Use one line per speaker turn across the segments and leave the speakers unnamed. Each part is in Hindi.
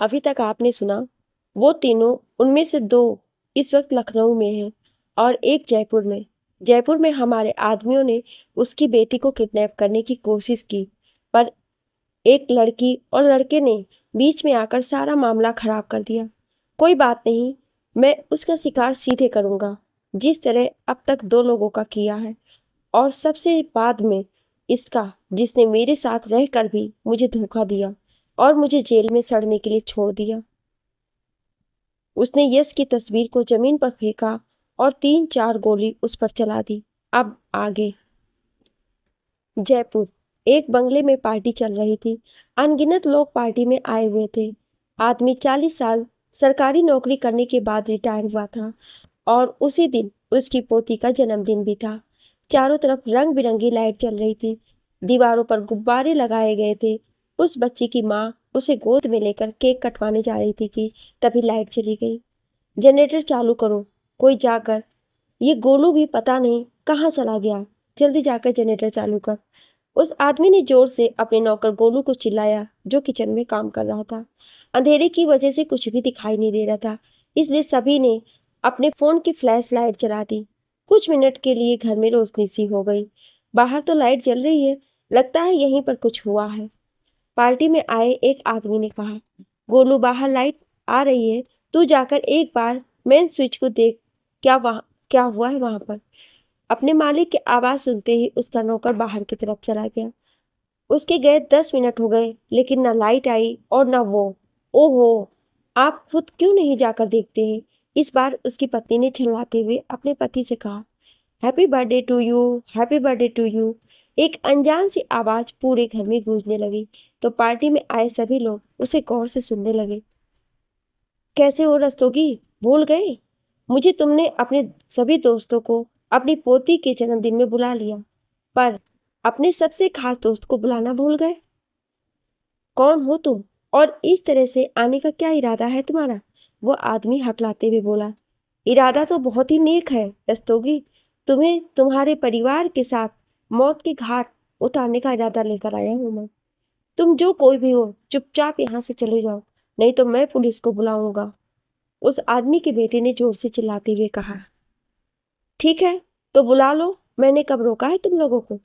अभी तक आपने सुना, वो तीनों, उनमें से दो इस वक्त लखनऊ में हैं और एक जयपुर में। जयपुर में हमारे आदमियों ने उसकी बेटी को किडनैप करने की कोशिश की, पर एक लड़की और लड़के ने बीच में आकर सारा मामला खराब कर दिया। कोई बात नहीं, मैं उसका शिकार सीधे करूंगा, जिस तरह अब तक दो लोगों का किया है, और सबसे बाद में इसका, जिसने मेरे साथ रहकर भी मुझे धोखा दिया और मुझे जेल में सड़ने के लिए छोड़ दिया। उसने यश की तस्वीर को जमीन पर फेंका और 3-4 गोली उस पर चला दी। अब आगे। जयपुर। एक बंगले में पार्टी चल रही थी। अनगिनत लोग पार्टी में आए हुए थे। आदमी 40 साल सरकारी नौकरी करने के बाद रिटायर हुआ था और उसी दिन उसकी पोती का जन्मदिन भी था। चारों तरफ रंग बिरंगी लाइट चल रही थी। दीवारों पर गुब्बारे लगाए गए थे। उस बच्ची की माँ उसे गोद में लेकर केक कटवाने जा रही थी कि तभी लाइट चली गई। जनरेटर चालू करो, कोई जाकर। ये गोलू भी पता नहीं कहाँ चला गया, जल्दी जाकर जनरेटर चालू कर। उस आदमी ने जोर से अपने नौकर गोलू को चिल्लाया, जो किचन में काम कर रहा था। अंधेरे की वजह से कुछ भी दिखाई नहीं दे रहा था, इसलिए सभी ने अपने फोन की फ्लैश लाइट जला दी। कुछ मिनट के लिए घर में रोशनी सी हो गई। बाहर तो लाइट जल रही है, लगता है यहीं पर कुछ हुआ है। पार्टी में आए एक आदमी ने कहा, गोलू, बाहर लाइट आ रही है, तू जाकर एक बार मेन स्विच को देख, क्या हुआ है वहां पर। अपने मालिक की आवाज सुनते ही उसका नौकर बाहर की तरफ चला गया। उसके गए 10 मिनट हो गए, लेकिन ना लाइट आई और ना वो। ओहो, आप खुद क्यों नहीं जाकर देखते हैं? इस बार उसकी पत्नी ने चिल्लाते हुए अपने पति से कहा। Happy birthday to you, happy birthday to you. एक अनजान सी आवाज पूरे घर में गूंजने लगी, तो पार्टी में आए सभी लोग उसे गौर से सुनने लगे। कैसे हो रस्तोगी, भूल गए? मुझे तुमने अपने सभी दोस्तों को अपनी पोती के जन्मदिन में बुला लिया, पर अपने सबसे खास दोस्त को बुलाना भूल गए। कौन हो तुम और इस तरह से आने का क्या इरादा है तुम्हारा? वो आदमी हकलाते हुए बोला। इरादा तो बहुत ही नेक है रस्तोगी, तुम्हें तुम्हारे परिवार के साथ मौत के घाट उतारने का इरादा लेकर आया हूं मैं। तुम जो कोई भी हो, चुपचाप यहाँ से चले जाओ, नहीं तो मैं पुलिस को बुलाऊंगा। उस आदमी के बेटे ने जोर से चिल्लाते हुए कहा। ठीक है, तो बुला लो, मैंने कब रोका है तुम लोगों को?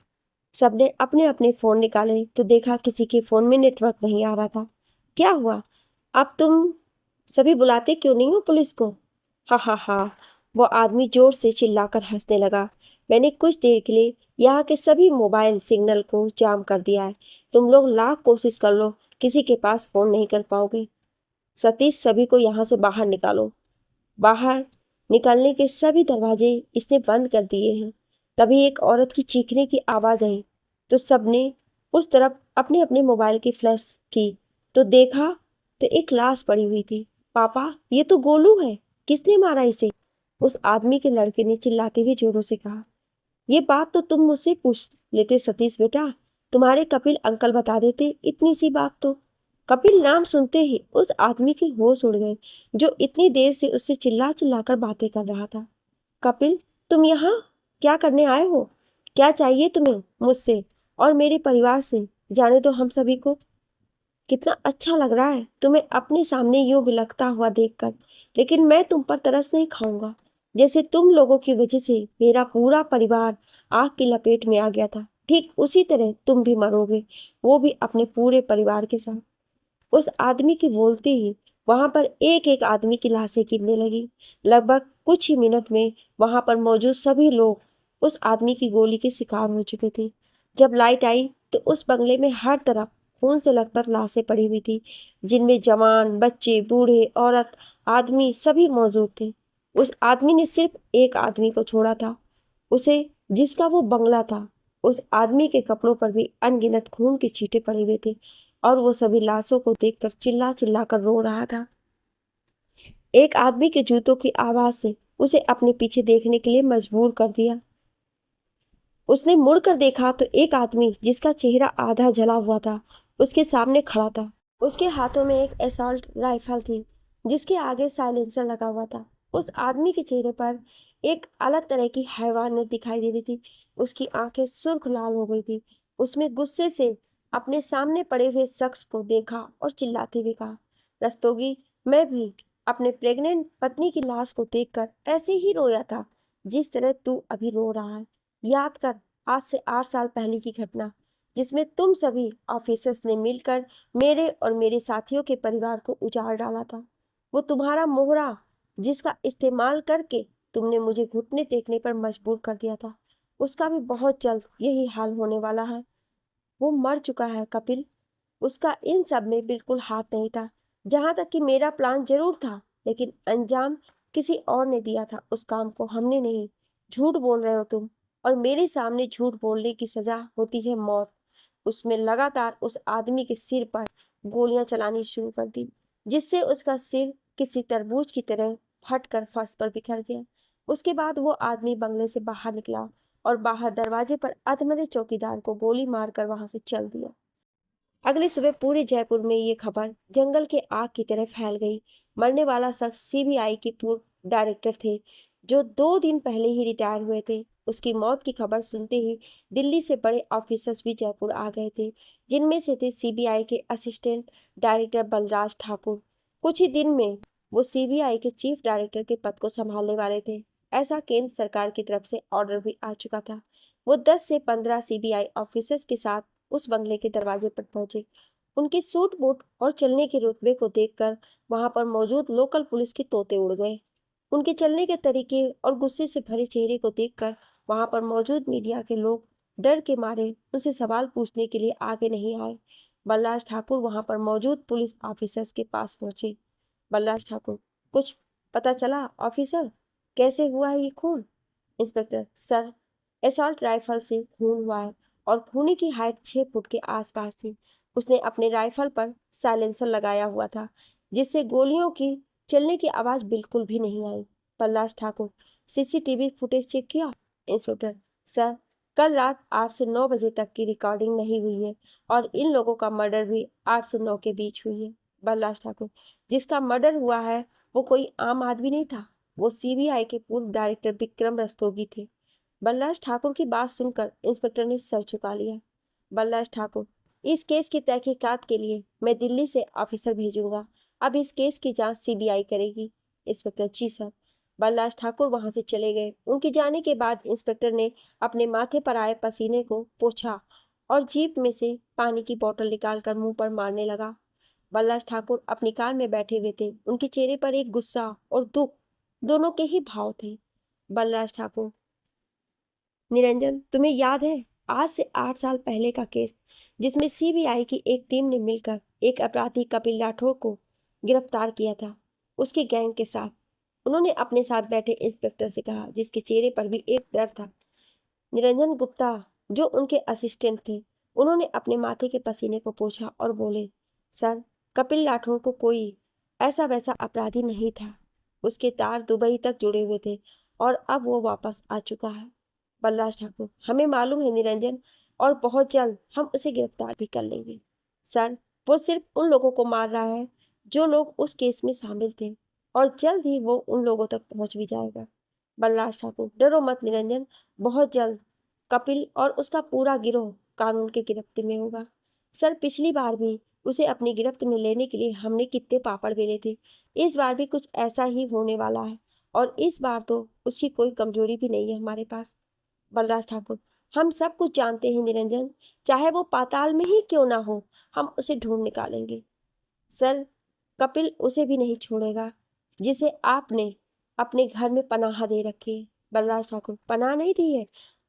सबने अपने अपने फोन निकाले तो देखा किसी के फोन में नेटवर्क नहीं आ रहा था। क्या हुआ, अब तुम सभी बुलाते क्यों नहीं हो पुलिस को? हा हा हा, वो आदमी जोर से चिल्लाकर हंसने लगा। मैंने कुछ देर के लिए यहाँ के सभी मोबाइल सिग्नल को जाम कर दिया है। तुम लोग लाख कोशिश कर लो, किसी के पास फोन नहीं कर पाओगे। सतीश, सभी को यहाँ से बाहर निकालो। बाहर निकलने के सभी दरवाजे इसने बंद कर दिए हैं। तभी एक औरत की चीखने की आवाज आई, तो सबने उस तरफ अपने अपने मोबाइल की फ्लैश की, तो देखा तो एक लाश पड़ी हुई थी। पापा, ये तो गोलू है, किसने मारा इसे? उस आदमी के लड़के ने चिल्लाते हुए जोरों से कहा। ये बात तो तुम मुझसे पूछ लेते सतीश बेटा, तुम्हारे कपिल अंकल बता देते इतनी सी बात तो। कपिल नाम सुनते ही उस आदमी के होश उड़ गए, जो इतनी देर से उससे चिल्ला चिल्ला कर बातें कर रहा था। कपिल, तुम यहाँ क्या करने आए हो? क्या चाहिए तुम्हें मुझसे और मेरे परिवार से? जाने दो हम सभी को। कितना अच्छा लग रहा है तुम्हें अपने सामने यूं बिलखता हुआ देखकर, लेकिन मैं तुम पर तरस नहीं खाऊंगा। जैसे तुम लोगों की वजह से मेरा पूरा परिवार आग की लपेट में आ गया था, ठीक उसी तरह तुम भी मरोगे, वो भी अपने पूरे परिवार के साथ। उस आदमी के बोलते ही वहां पर एक एक आदमी की लाशें गिरने लगी। लगभग कुछ ही मिनट में वहां पर मौजूद सभी लोग उस आदमी की गोली के शिकार हो चुके थे। जब लाइट आई तो उस बंगले में हर तरफ खून से लथपथ लाशें पड़ी हुई थी, जिनमें जवान, बच्चे, बूढ़े, औरत, आदमी सभी मौजूद थे। उस आदमी ने सिर्फ एक आदमी को छोड़ा था, उसे, जिसका वो बंगला था। उस आदमी के कपड़ों पर भी अनगिनत खून के छींटे पड़े हुए थे और वो सभी लाशों को देखकर चिल्ला चिल्ला कर रो रहा था। एक आदमी के जूतों की आवाज से उसे अपने पीछे देखने के लिए मजबूर कर दिया। उसने मुड़कर देखा तो एक आदमी, जिसका चेहरा आधा जला हुआ था, उसके सामने खड़ा था। उसके हाथों में एक असॉल्ट राइफल थी, जिसके आगे साइलेंसर लगा हुआ था। उस आदमी के चेहरे पर एक अलग तरह की हैवानियत दिखाई दे रही थी। उसकी आंखें सुर्ख लाल हो गई थी। उसमें गुस्से से अपने सामने पड़े हुए शख्स को देखा और चिल्लाते हुए कहा, रस्तोगी, मैं भी अपने प्रेग्नेंट पत्नी की लाश को देखकर ऐसे ही रोया था जिस तरह तू अभी रो रहा है। याद कर आज से 8 साल पहले की घटना, जिसमें तुम सभी ऑफिसर्स ने मिलकर मेरे और मेरे साथियों के परिवार को उजाड़ डाला था। वो तुम्हारा मोहरा जिसका इस्तेमाल करके तुमने मुझे घुटने टेकने पर मजबूर कर दिया था, उसका भी बहुत जल्द यही हाल होने वाला है। वो मर चुका है कपिल, उसका इन सब में बिल्कुल हाथ नहीं था। जहां तक कि मेरा प्लान जरूर था, लेकिन अंजाम किसी और ने दिया था उस काम को, हमने नहीं। झूठ बोल रहे हो तुम, और मेरे सामने झूठ बोलने की सजा होती है मौत। उसमें लगातार उस आदमी के सिर पर गोलियां चलानी शुरू कर दी, जिससे उसका सिर किसी तरबूज की तरह फटकर फर्श पर बिखर गया। उसके बाद वो आदमी बंगले से बाहर निकला और बाहर दरवाजे पर अधमरे चौकीदार को गोली मारकर वहां से चल दिया। अगली सुबह पूरे जयपुर में ये खबर जंगल के आग की तरह फैल गई। मरने वाला शख्स सीबीआई के पूर्व डायरेक्टर थे, जो 2 दिन पहले ही रिटायर हुए थे। उसकी मौत की खबर सुनते ही दिल्ली से बड़े ऑफिसर्स भी जयपुर आ गए थे, जिनमें से थे सीबीआई के असिस्टेंट डायरेक्टर बलराज ठाकुर। कुछ ही दिन में वो सीबीआई के चीफ डायरेक्टर के पद को संभालने वाले थे। ऐसा केंद्र सरकार की तरफ से ऑर्डर भी आ चुका था। वो 10 से 15 सीबीआई ऑफिसर्स के साथ उस बंगले के दरवाजे पर पहुंचे। उनके सूट बूट और चलने के रुतबे को देखकर वहां पर मौजूद लोकल पुलिस के तोते उड़ गए। उनके चलने के तरीके और गुस्से से भरे चेहरे को देखकर वहां पर मौजूद मीडिया के लोग डर के मारे उनसे सवाल पूछने के लिए आगे नहीं आए। बलराज ठाकुर वहां पर मौजूद पुलिस ऑफिसर्स के पास पहुंचे। बलराज ठाकुर, कुछ पता चला ऑफिसर, कैसे हुआ है ये खून? इंस्पेक्टर, सर, असॉल्ट राइफल से खून हुआ है और खूनी की हाइट 6 फुट के आसपास थी। उसने अपने राइफल पर साइलेंसर लगाया हुआ था, जिससे गोलियों की चलने की आवाज बिल्कुल भी नहीं आई। पल्लाश ठाकुर, सीसीटीवी फुटेज चेक किया? इंस्पेक्टर, सर, कल रात 8 से 9 बजे तक की रिकॉर्डिंग नहीं हुई है और इन लोगों का मर्डर भी 8 से 9 के बीच हुई है। बल्लाश ठाकुर, जिसका मर्डर हुआ है वो कोई आम आदमी नहीं था, वो सीबीआई के पूर्व डायरेक्टर विक्रम रस्तोगी थे। बलराज ठाकुर की बात सुनकर इंस्पेक्टर ने सर झुका लिया। बलराज ठाकुर, इस केस की तहकीकात के लिए मैं दिल्ली से ऑफिसर भेजूंगा। अब इस केस की जांच सीबीआई करेगी। इंस्पेक्टर, जी सर। बलराज ठाकुर वहां से चले गए। उनके जाने के बाद इंस्पेक्टर ने अपने माथे पर आए पसीने को पोंछा और जीप में से पानी की बोतल निकालकर मुंह पर मारने लगा। बलराज ठाकुर अपनी कार में बैठे हुए थे। उनके चेहरे पर एक गुस्सा और दुख दोनों के ही भाव थे। बलराज ठाकुर, निरंजन, तुम्हें याद है आज से 8 साल पहले का केस, जिसमें सीबीआई की एक टीम ने मिलकर एक अपराधी कपिल राठौर को गिरफ्तार किया था, उसकी गैंग के साथ? उन्होंने अपने साथ बैठे इंस्पेक्टर से कहा, जिसके चेहरे पर भी एक डर था। निरंजन गुप्ता, जो उनके असिस्टेंट थे, उन्होंने अपने माथे के पसीने को पोंछा और बोले, सर, कपिल राठौर को कोई ऐसा वैसा अपराधी नहीं था। उसके तार दुबई तक जुड़े हुए थे और अब वो वापस आ चुका है। बलराज ठाकुर, हमें मालूम है निरंजन, और बहुत जल्द हम उसे गिरफ्तार भी कर लेंगे। सर, वो सिर्फ उन लोगों को मार रहा है जो लोग उस केस में शामिल थे, और जल्द ही वो उन लोगों तक पहुंच भी जाएगा। बलराज ठाकुर, डरो मत निरंजन, बहुत जल्द कपिल और उसका पूरा गिरोह कानून के गिरफ्त में होगा। सर, पिछली बार भी उसे अपनी गिरफ्त में लेने के लिए हमने कितने पापड़ बेले थे। इस बार भी कुछ ऐसा ही होने वाला है, और इस बार तो उसकी कोई कमजोरी भी नहीं है हमारे पास। बलराज ठाकुर, हम सब कुछ जानते हैं निरंजन, चाहे वो पाताल में ही क्यों ना हो, हम उसे ढूंढ निकालेंगे। सर, कपिल उसे भी नहीं छोड़ेगा जिसे आपने अपने घर में पनाह दे रखी है। बलराज ठाकुर, पनाह नहीं दी है,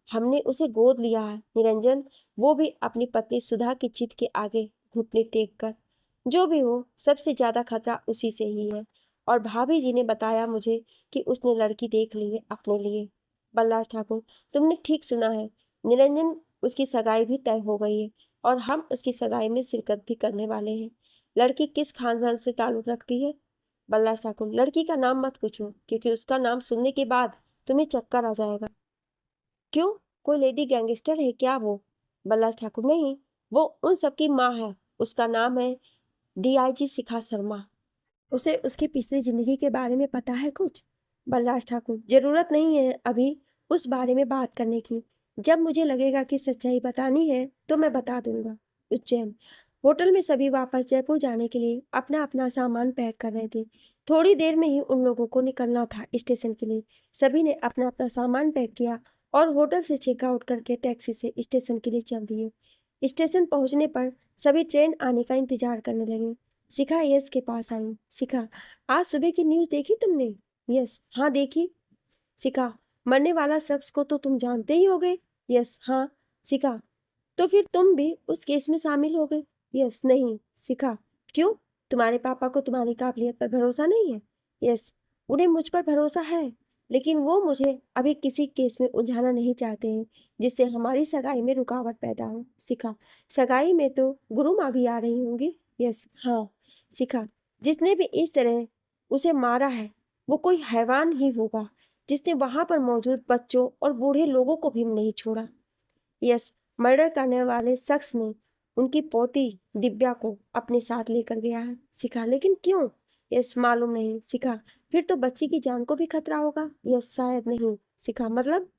हमने उसे गोद लिया है निरंजन, वो भी अपनी पत्नी सुधा की चित के आगे घुटने टेक कर। जो भी हो, सबसे ज्यादा खतरा उसी से ही है, और भाभी जी ने बताया मुझे कि उसने लड़की देख ली है अपने लिए। बलराज ठाकुर, तुमने ठीक सुना है निरंजन, उसकी सगाई भी तय हो गई है और हम उसकी सगाई में शिरकत भी करने वाले हैं। लड़की किस खानदान से ताल्लुक रखती है? बलराज ठाकुर, लड़की का नाम मत पूछो, क्योंकि उसका नाम सुनने के बाद तुम्हें चक्कर आ जाएगा। क्यों, कोई लेडी गैंगस्टर है क्या वो? बलराज ठाकुर, नहीं, वो उन सबकी माँ है। उसका नाम है डीआईजी शिखा शर्मा। उसे उसकी पिछली जिंदगी के बारे में पता है कुछ? बलराज ठाकुर, जरूरत नहीं है अभी उस बारे में बात करने की। जब मुझे लगेगा कि सच्चाई बतानी है तो मैं बता दूंगा। उज्जैन, होटल में सभी वापस जयपुर जाने के लिए अपना अपना सामान पैक कर रहे थे। थोड़ी देर में ही उन लोगों को निकलना था स्टेशन के लिए। सभी ने अपना अपना सामान पैक किया और होटल से चेकआउट करके टैक्सी से स्टेशन के लिए चल दिए। स्टेशन पहुंचने पर सभी ट्रेन आने का इंतजार करने लगे। शिखा यश के पास आई। शिखा, आज सुबह की न्यूज़ देखी तुमने? यस, हाँ देखी। शिखा, मरने वाला शख्स को तो तुम जानते ही होगे? यस, हाँ। शिखा, तो फिर तुम भी उस केस में शामिल हो गए? यस, नहीं। शिखा, क्यों? तुम्हारे पापा को तुम्हारी काबिलियत पर भरोसा नहीं है? यस, उन्हें मुझ पर भरोसा है, लेकिन वो मुझे अभी किसी केस में उलझाना नहीं चाहते हैं जिससे हमारी सगाई में रुकावट पैदा हो। शिखा, सगाई में तो गुरु माँ भी आ रही होंगी? यस, हाँ। शिखा, जिसने भी इस तरह उसे मारा है वो कोई हैवान ही होगा जिसने वहां पर मौजूद बच्चों और बूढ़े लोगों को भी नहीं छोड़ा। यस, मर्डर करने वाले शख्स ने उनकी पोती दिव्या को अपने साथ लेकर गया है। शिखा, लेकिन क्यों? यस, मालूम नहीं। शिखा, फिर तो बच्ची की जान को भी खतरा होगा? यस, शायद नहीं। शिखा, मतलब?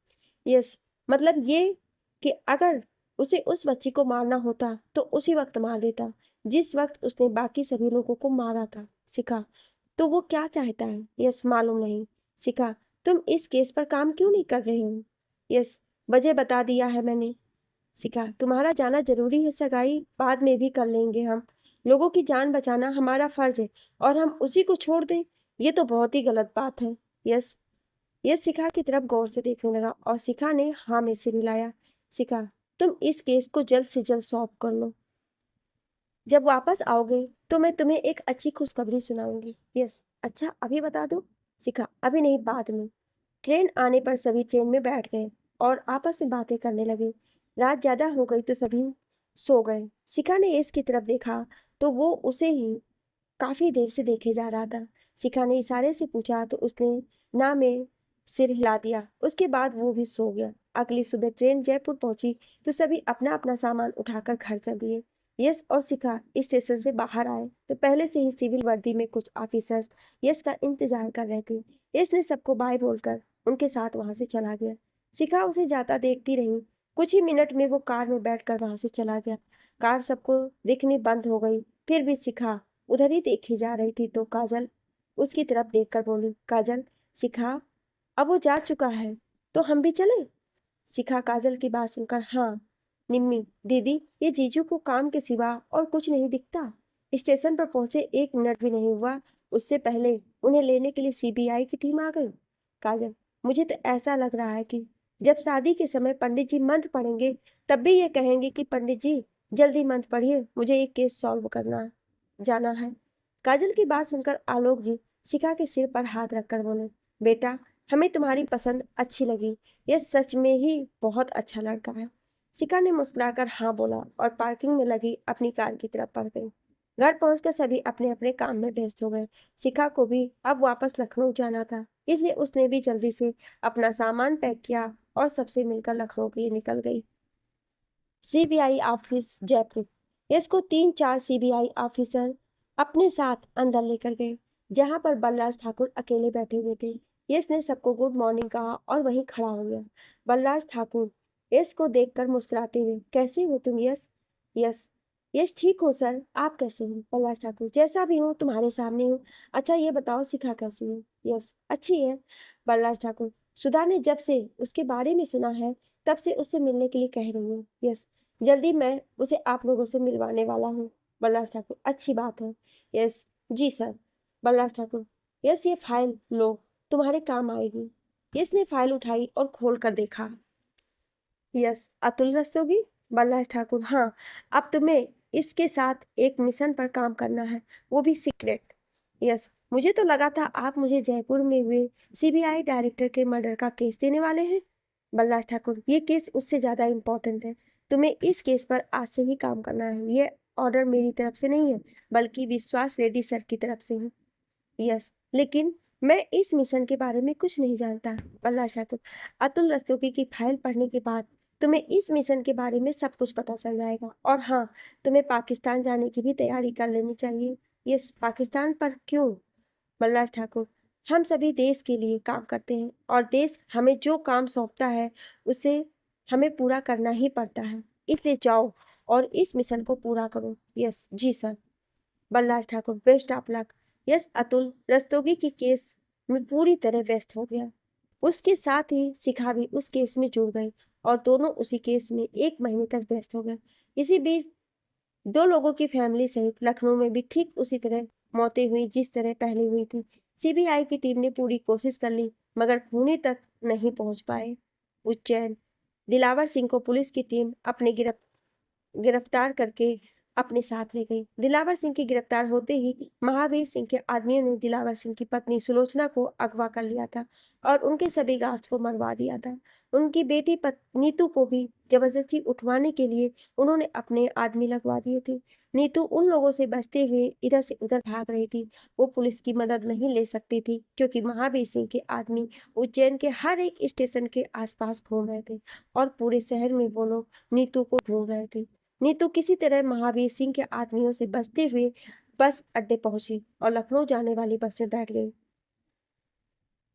यस, मतलब ये कि अगर उसे उस बच्ची को मारना होता तो उसी वक्त मार देता जिस वक्त उसने बाकी सभी लोगों को मारा था। शिखा, तो वो क्या चाहता है? यस, मालूम नहीं। शिखा, तुम इस केस पर काम क्यों नहीं कर रहे हो? यस, वजह बता दिया है मैंने। शिखा, तुम्हारा जाना जरूरी है? सगाई बाद में भी कर लेंगे हम। लोगों की जान बचाना हमारा फर्ज है और हम उसी को छोड़ दें, ये तो बहुत ही गलत बात है। यस, ये शिखा की तरफ गौर से देखने लगा और शिखा ने हाँ में सिर हिलाया। शिखा, तुम इस केस को जल्द से जल्द सॉल्व कर लो। जब वापस आओगे तो मैं तुम्हें एक अच्छी खुशखबरी सुनाऊंगी। यस, अच्छा अभी बता दो। शिखा, अभी नहीं, बाद में। ट्रेन आने पर सभी ट्रेन में बैठ गए और आपस में बातें करने लगे। रात ज्यादा हो गई तो सभी सो गए। शिखा ने इसकी तरफ देखा तो वो उसे ही काफी देर से देखे जा रहा था। शिखा ने इशारे से पूछा तो उसने ना में सिर हिला दिया। उसके बाद वो भी सो गया। अगली सुबह ट्रेन जयपुर पहुंची तो सभी अपना अपना सामान उठाकर घर चल दिए। यश और शिखा स्टेशन से बाहर आए तो पहले से ही सिविल वर्दी में कुछ ऑफिसर्स यश का इंतजार कर रहे थे। यश ने सबको बाय बोलकर उनके साथ वहां से चला गया। शिखा उसे जाता देखती रही। कुछ ही मिनट में वो कार में बैठकर वहां से चला गया। कार सबको दिखनी बंद हो गई। फिर भी शिखा उधर ही देखी जा रही थी तो काजल उसकी तरफ देखकर बोली, काजल, शिखा अब वो जा चुका है तो हम भी चले? शिखा काजल की बात सुनकर हाँ। निम्मी दीदी, ये जीजू को काम के सिवा और कुछ नहीं दिखता। स्टेशन पर पहुंचे 1 मिनट भी नहीं हुआ उससे पहले उन्हें लेने के लिए सीबीआई की टीम आ गई। काजल, मुझे तो ऐसा लग रहा है कि जब शादी के समय पंडित जी मंत्र पढ़ेंगे तब भी ये कहेंगे कि पंडित जी जल्दी मंत्र पढ़िए, मुझे एक केस सॉल्व करना जाना है। काजल की बात सुनकर आलोक जी शिखा के सिर पर हाथ रखकर बोले, बेटा हमें तुम्हारी पसंद अच्छी लगी, यह सच में ही बहुत अच्छा लड़का है। शिखा ने मुस्कुराकर हाँ बोला और पार्किंग में लगी अपनी कार की तरफ बढ़ गई। घर पहुंचकर सभी अपने अपने काम में व्यस्त हो गए। शिखा को भी अब वापस लखनऊ जाना था, इसलिए उसने भी जल्दी से अपना सामान पैक किया और सबसे मिलकर लखनऊ के लिए निकल गई। CBI office Jaipur. इसको 3-4 सीबीआई ऑफिसर अपने साथ अंदर लेकर गए जहां पर बलराज ठाकुर अकेले बैठे हुए थे। यश ने सबको गुड मॉर्निंग कहा और वहीं खड़ा हो गया। बलराज ठाकुर यश को देखकर मुस्कुराते हुए, कैसे हो तुम यश? यश, यश ठीक हो सर, आप कैसे हो? बलराज ठाकुर, जैसा भी हो तुम्हारे सामने हूँ। अच्छा ये बताओ शिखा कैसी है? यश, अच्छी है। बलराज ठाकुर, सुधा ने जब से उसके बारे में सुना है तब से उससे मिलने के लिए कह रही हूँ। यस, जल्दी मैं उसे आप लोगों से मिलवाने वाला हूँ। बलराज ठाकुर, अच्छी बात है। यस, जी सर। बलराज ठाकुर, यस ये फाइल लो, तुम्हारे काम आएगी। यस ने फाइल उठाई और खोल कर देखा। यस, अतुल रस्तोगी? बलराज ठाकुर, हाँ, अब तुम्हें इसके साथ एक मिशन पर काम करना है, वो भी सीक्रेट। यस, मुझे तो लगा था आप मुझे जयपुर में हुए सीबीआई डायरेक्टर के मर्डर का केस देने वाले हैं। बलराज ठाकुर, ये केस उससे ज़्यादा इम्पोर्टेंट है, तुम्हें इस केस पर आज से ही काम करना है। ये ऑर्डर मेरी तरफ से नहीं है बल्कि विश्वास रेड्डी सर की तरफ से है। यस, लेकिन मैं इस मिशन के बारे में कुछ नहीं जानता। बलराज ठाकुर, अतुल रस्तोगी की फाइल पढ़ने के बाद तुम्हें इस मिशन के बारे में सब कुछ पता चल जाएगा। और हाँ, तुम्हें पाकिस्तान जाने की भी तैयारी कर लेनी चाहिए। यस, पाकिस्तान पर क्यों? बलराज ठाकुर, हम सभी देश के लिए काम करते हैं और देश हमें जो काम सौंपता है उसे हमें पूरा करना ही पड़ता है, इसलिए जाओ और इस मिशन को पूरा करो। यस जी sir. Balraj Thakur, best of luck. Yes Atul Rastogi के केस में पूरी तरह व्यस्त हो गया। उसके साथ ही शिखा भी उस केस में जुड़ गई और दोनों उसी केस में 1 महीने तक व्यस्त हो गए। इसी बीच 2 लोगों की फैमिली सहित लखनऊ में भी ठीक उसी तरह मौतें हुई जिस तरह पहले हुई थी। सीबीआई की टीम ने पूरी कोशिश कर ली मगर खूनी तक नहीं पहुंच पाए। उज्जैन, दिलावर सिंह को पुलिस की टीम अपने गिरफ्तार करके अपने साथ ले गई। दिलावर सिंह के गिरफ्तार होते ही महावीर सिंह के आदमियों ने दिलावर सिंह की पत्नी सुलोचना को अगवा कर लिया था और उनके सभी गार्ड्स को मरवा दिया था। उनकी बेटी नीतू को भी जबरदस्ती उठवाने के लिए उन्होंने अपने आदमी लगवा दिए थे। नीतू उन लोगों से बचते हुए इधर से उधर भाग रही थी। वो पुलिस की मदद नहीं ले सकती थी क्योंकि महावीर सिंह के आदमी उज्जैन के हर एक स्टेशन के आसपास घूम रहे थे और पूरे शहर में वो लोग नीतू को ढूंढ रहे थे। नीतू किसी तरह महावीर सिंह के आदमियों से बचते हुए बस अड्डे पहुंची और लखनऊ जाने वाली बस में बैठ गई।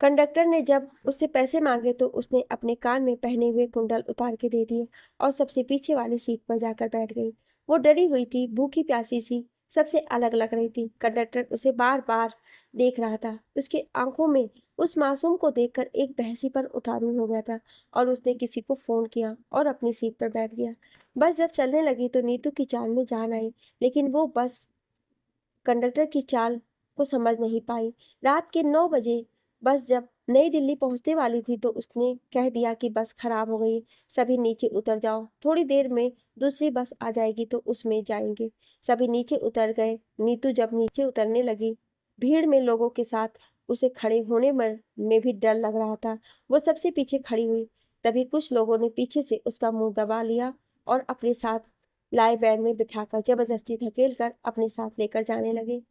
कंडक्टर ने जब उससे पैसे मांगे तो उसने अपने कान में पहने हुए कुंडल उतार के दे दिए और सबसे पीछे वाली सीट पर जाकर बैठ गई। वो डरी हुई थी, भूखी प्यासी सी, सबसे अलग लग रही थी। कंडक्टर उसे बार बार देख रहा था। उसके आंखों में उस मासूम को देखकर एक बहसीपन उतारू हो गया था और उसने किसी को फोन किया और अपनी सीट पर बैठ गया। बस जब चलने लगी तो नीतू की चाल में जान आई, लेकिन वो बस कंडक्टर की चाल को समझ नहीं पाई। रात के 9 बजे बस जब नई दिल्ली पहुंचने वाली थी तो उसने कह दिया कि बस खराब हो गई, सभी नीचे उतर जाओ, थोड़ी देर में दूसरी बस आ जाएगी तो उसमें जाएंगे। सभी नीचे उतर गए। नीतू जब नीचे उतरने लगी, भीड़ में लोगों के साथ उसे खड़े होने में भी डर लग रहा था। वो सबसे पीछे खड़ी हुई। तभी कुछ लोगों ने पीछे से उसका मुंह दबा लिया और अपने साथ लाए वैन में बिठाकर जबरदस्ती धकेल कर अपने साथ लेकर जाने लगे।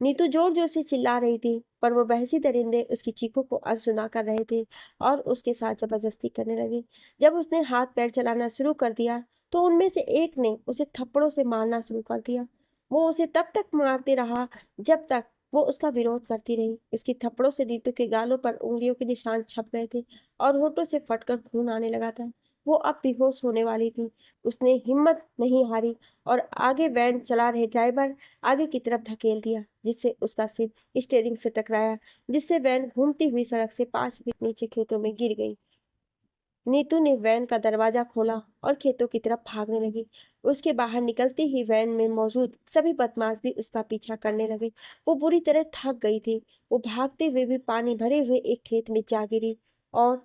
नीतू जोर जोर से चिल्ला रही थी पर वो बहसी दरिंदे उसकी चीखों को अनसुना कर रहे थे और उसके साथ जबरदस्ती करने लगे। जब उसने हाथ पैर चलाना शुरू कर दिया तो उनमें से एक ने उसे थप्पड़ों से मारना शुरू कर दिया। वो उसे तब तक मारते रहा जब तक वो उसका विरोध करती रही। उसकी थप्पड़ों से नीतू के गालों पर उंगलियों के निशान छप गए थे और होठों से फटकर खून आने लगा था। वो अब बेहोश होने वाली थी। उसने हिम्मत नहीं हारी और आगे वैन चला रहे ड्राइवर आगे की तरफ धकेल दिया जिससे उसका सिर स्टीयरिंग से टकराया, जिससे वैन घूमती हुई सड़क से 5 फीट नीचे खेतों में गिर गई। नीतू ने वैन का दरवाजा खोला और खेतों की तरफ भागने लगी। उसके बाहर निकलती ही वैन में मौजूद सभी बदमाश भी उसका पीछा करने लगे। वो बुरी तरह थक गई थी। वो भागते हुए भी पानी भरे हुए एक खेत में जा गिरी और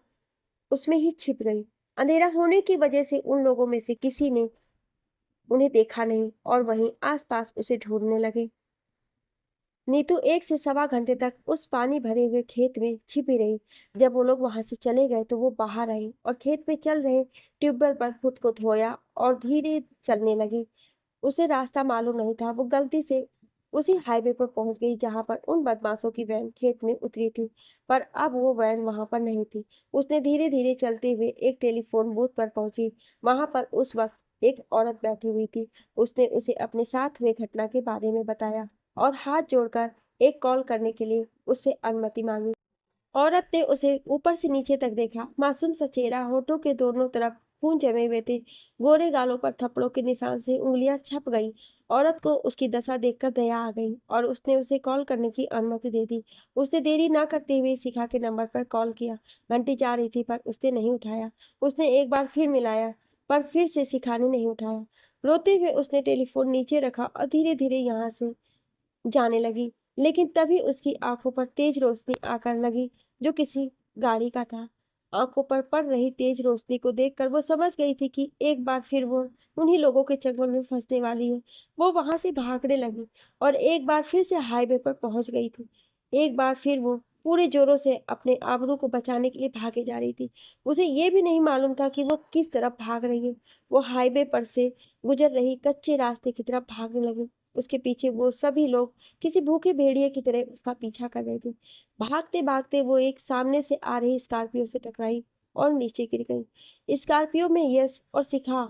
उसमें ही छिप गई। अंधेरा होने की वजह से उन लोगों में से किसी ने उन्हें देखा नहीं और वहीं आसपास उसे ढूंढने लगे। नीतू 1 से 1.25 घंटे तक उस पानी भरे हुए खेत में छिपी रही। जब वो लोग वहां से चले गए तो वो बाहर आई और खेत में चल रहे ट्यूबवेल पर खुद को धोया और धीरे चलने लगी। उसे रास्ता मालूम नहीं था। वो गलती से उसी हाईवे पर पहुंच गई जहां पर उन बदमाशों की वैन खेत में उतरी थी, पर अब वो वैन वहां पर नहीं थी। उसने धीरे धीरे चलते हुए एक टेलीफोन बूथ पर पहुंची। वहां पर उस वक्त एक औरत बैठी हुई थी। उसने उसे अपने साथ हुए घटना के बारे में बताया और हाथ जोड़कर एक कॉल करने के लिए उससे अनुमति मांगी। औरत ने उसे ऊपर से नीचे तक देखा। मासूम सा चेहरा, होठों के दोनों तरफ खून जमे हुए थे, गोरे गालों पर थप्पड़ों के निशान से उंगलियां छप गई। औरत को उसकी दशा देखकर दया आ गई और उसने उसे कॉल करने की अनुमति दे दी। उसने देरी ना करते हुए शिखा के नंबर पर कॉल किया। घंटी जा रही थी पर उसने नहीं उठाया। उसने एक बार फिर मिलाया पर फिर से शिखा ने नहीं उठाया। रोते हुए उसने टेलीफोन नीचे रखा और धीरे धीरे यहाँ से जाने लगी, लेकिन तभी उसकी आंखों पर तेज रोशनी आकर लगी जो किसी गाड़ी का था। आंखों पर पड़ रही तेज रोशनी को देखकर वो समझ गई थी कि एक बार फिर वो उन्हीं लोगों के चंगुल में फंसने वाली है। वो वहां से भागने लगी और एक बार फिर से हाईवे पर पहुंच गई थी। एक बार फिर वो पूरे जोरों से अपने आबरू को बचाने के लिए भागे जा रही थी। उसे ये भी नहीं मालूम था कि वो किस तरफ भाग रही है। वो हाईवे पर से गुजर रही कच्चे रास्ते की तरफ भागने लगी। उसके पीछे वो सभी लोग किसी भूखे भेड़िए की तरह उसका पीछा कर रहे थे। भागते भागते वो एक सामने से आ रही स्कॉर्पियो से टकराई और नीचे गिर गई। स्कॉर्पियो में यश और शिखा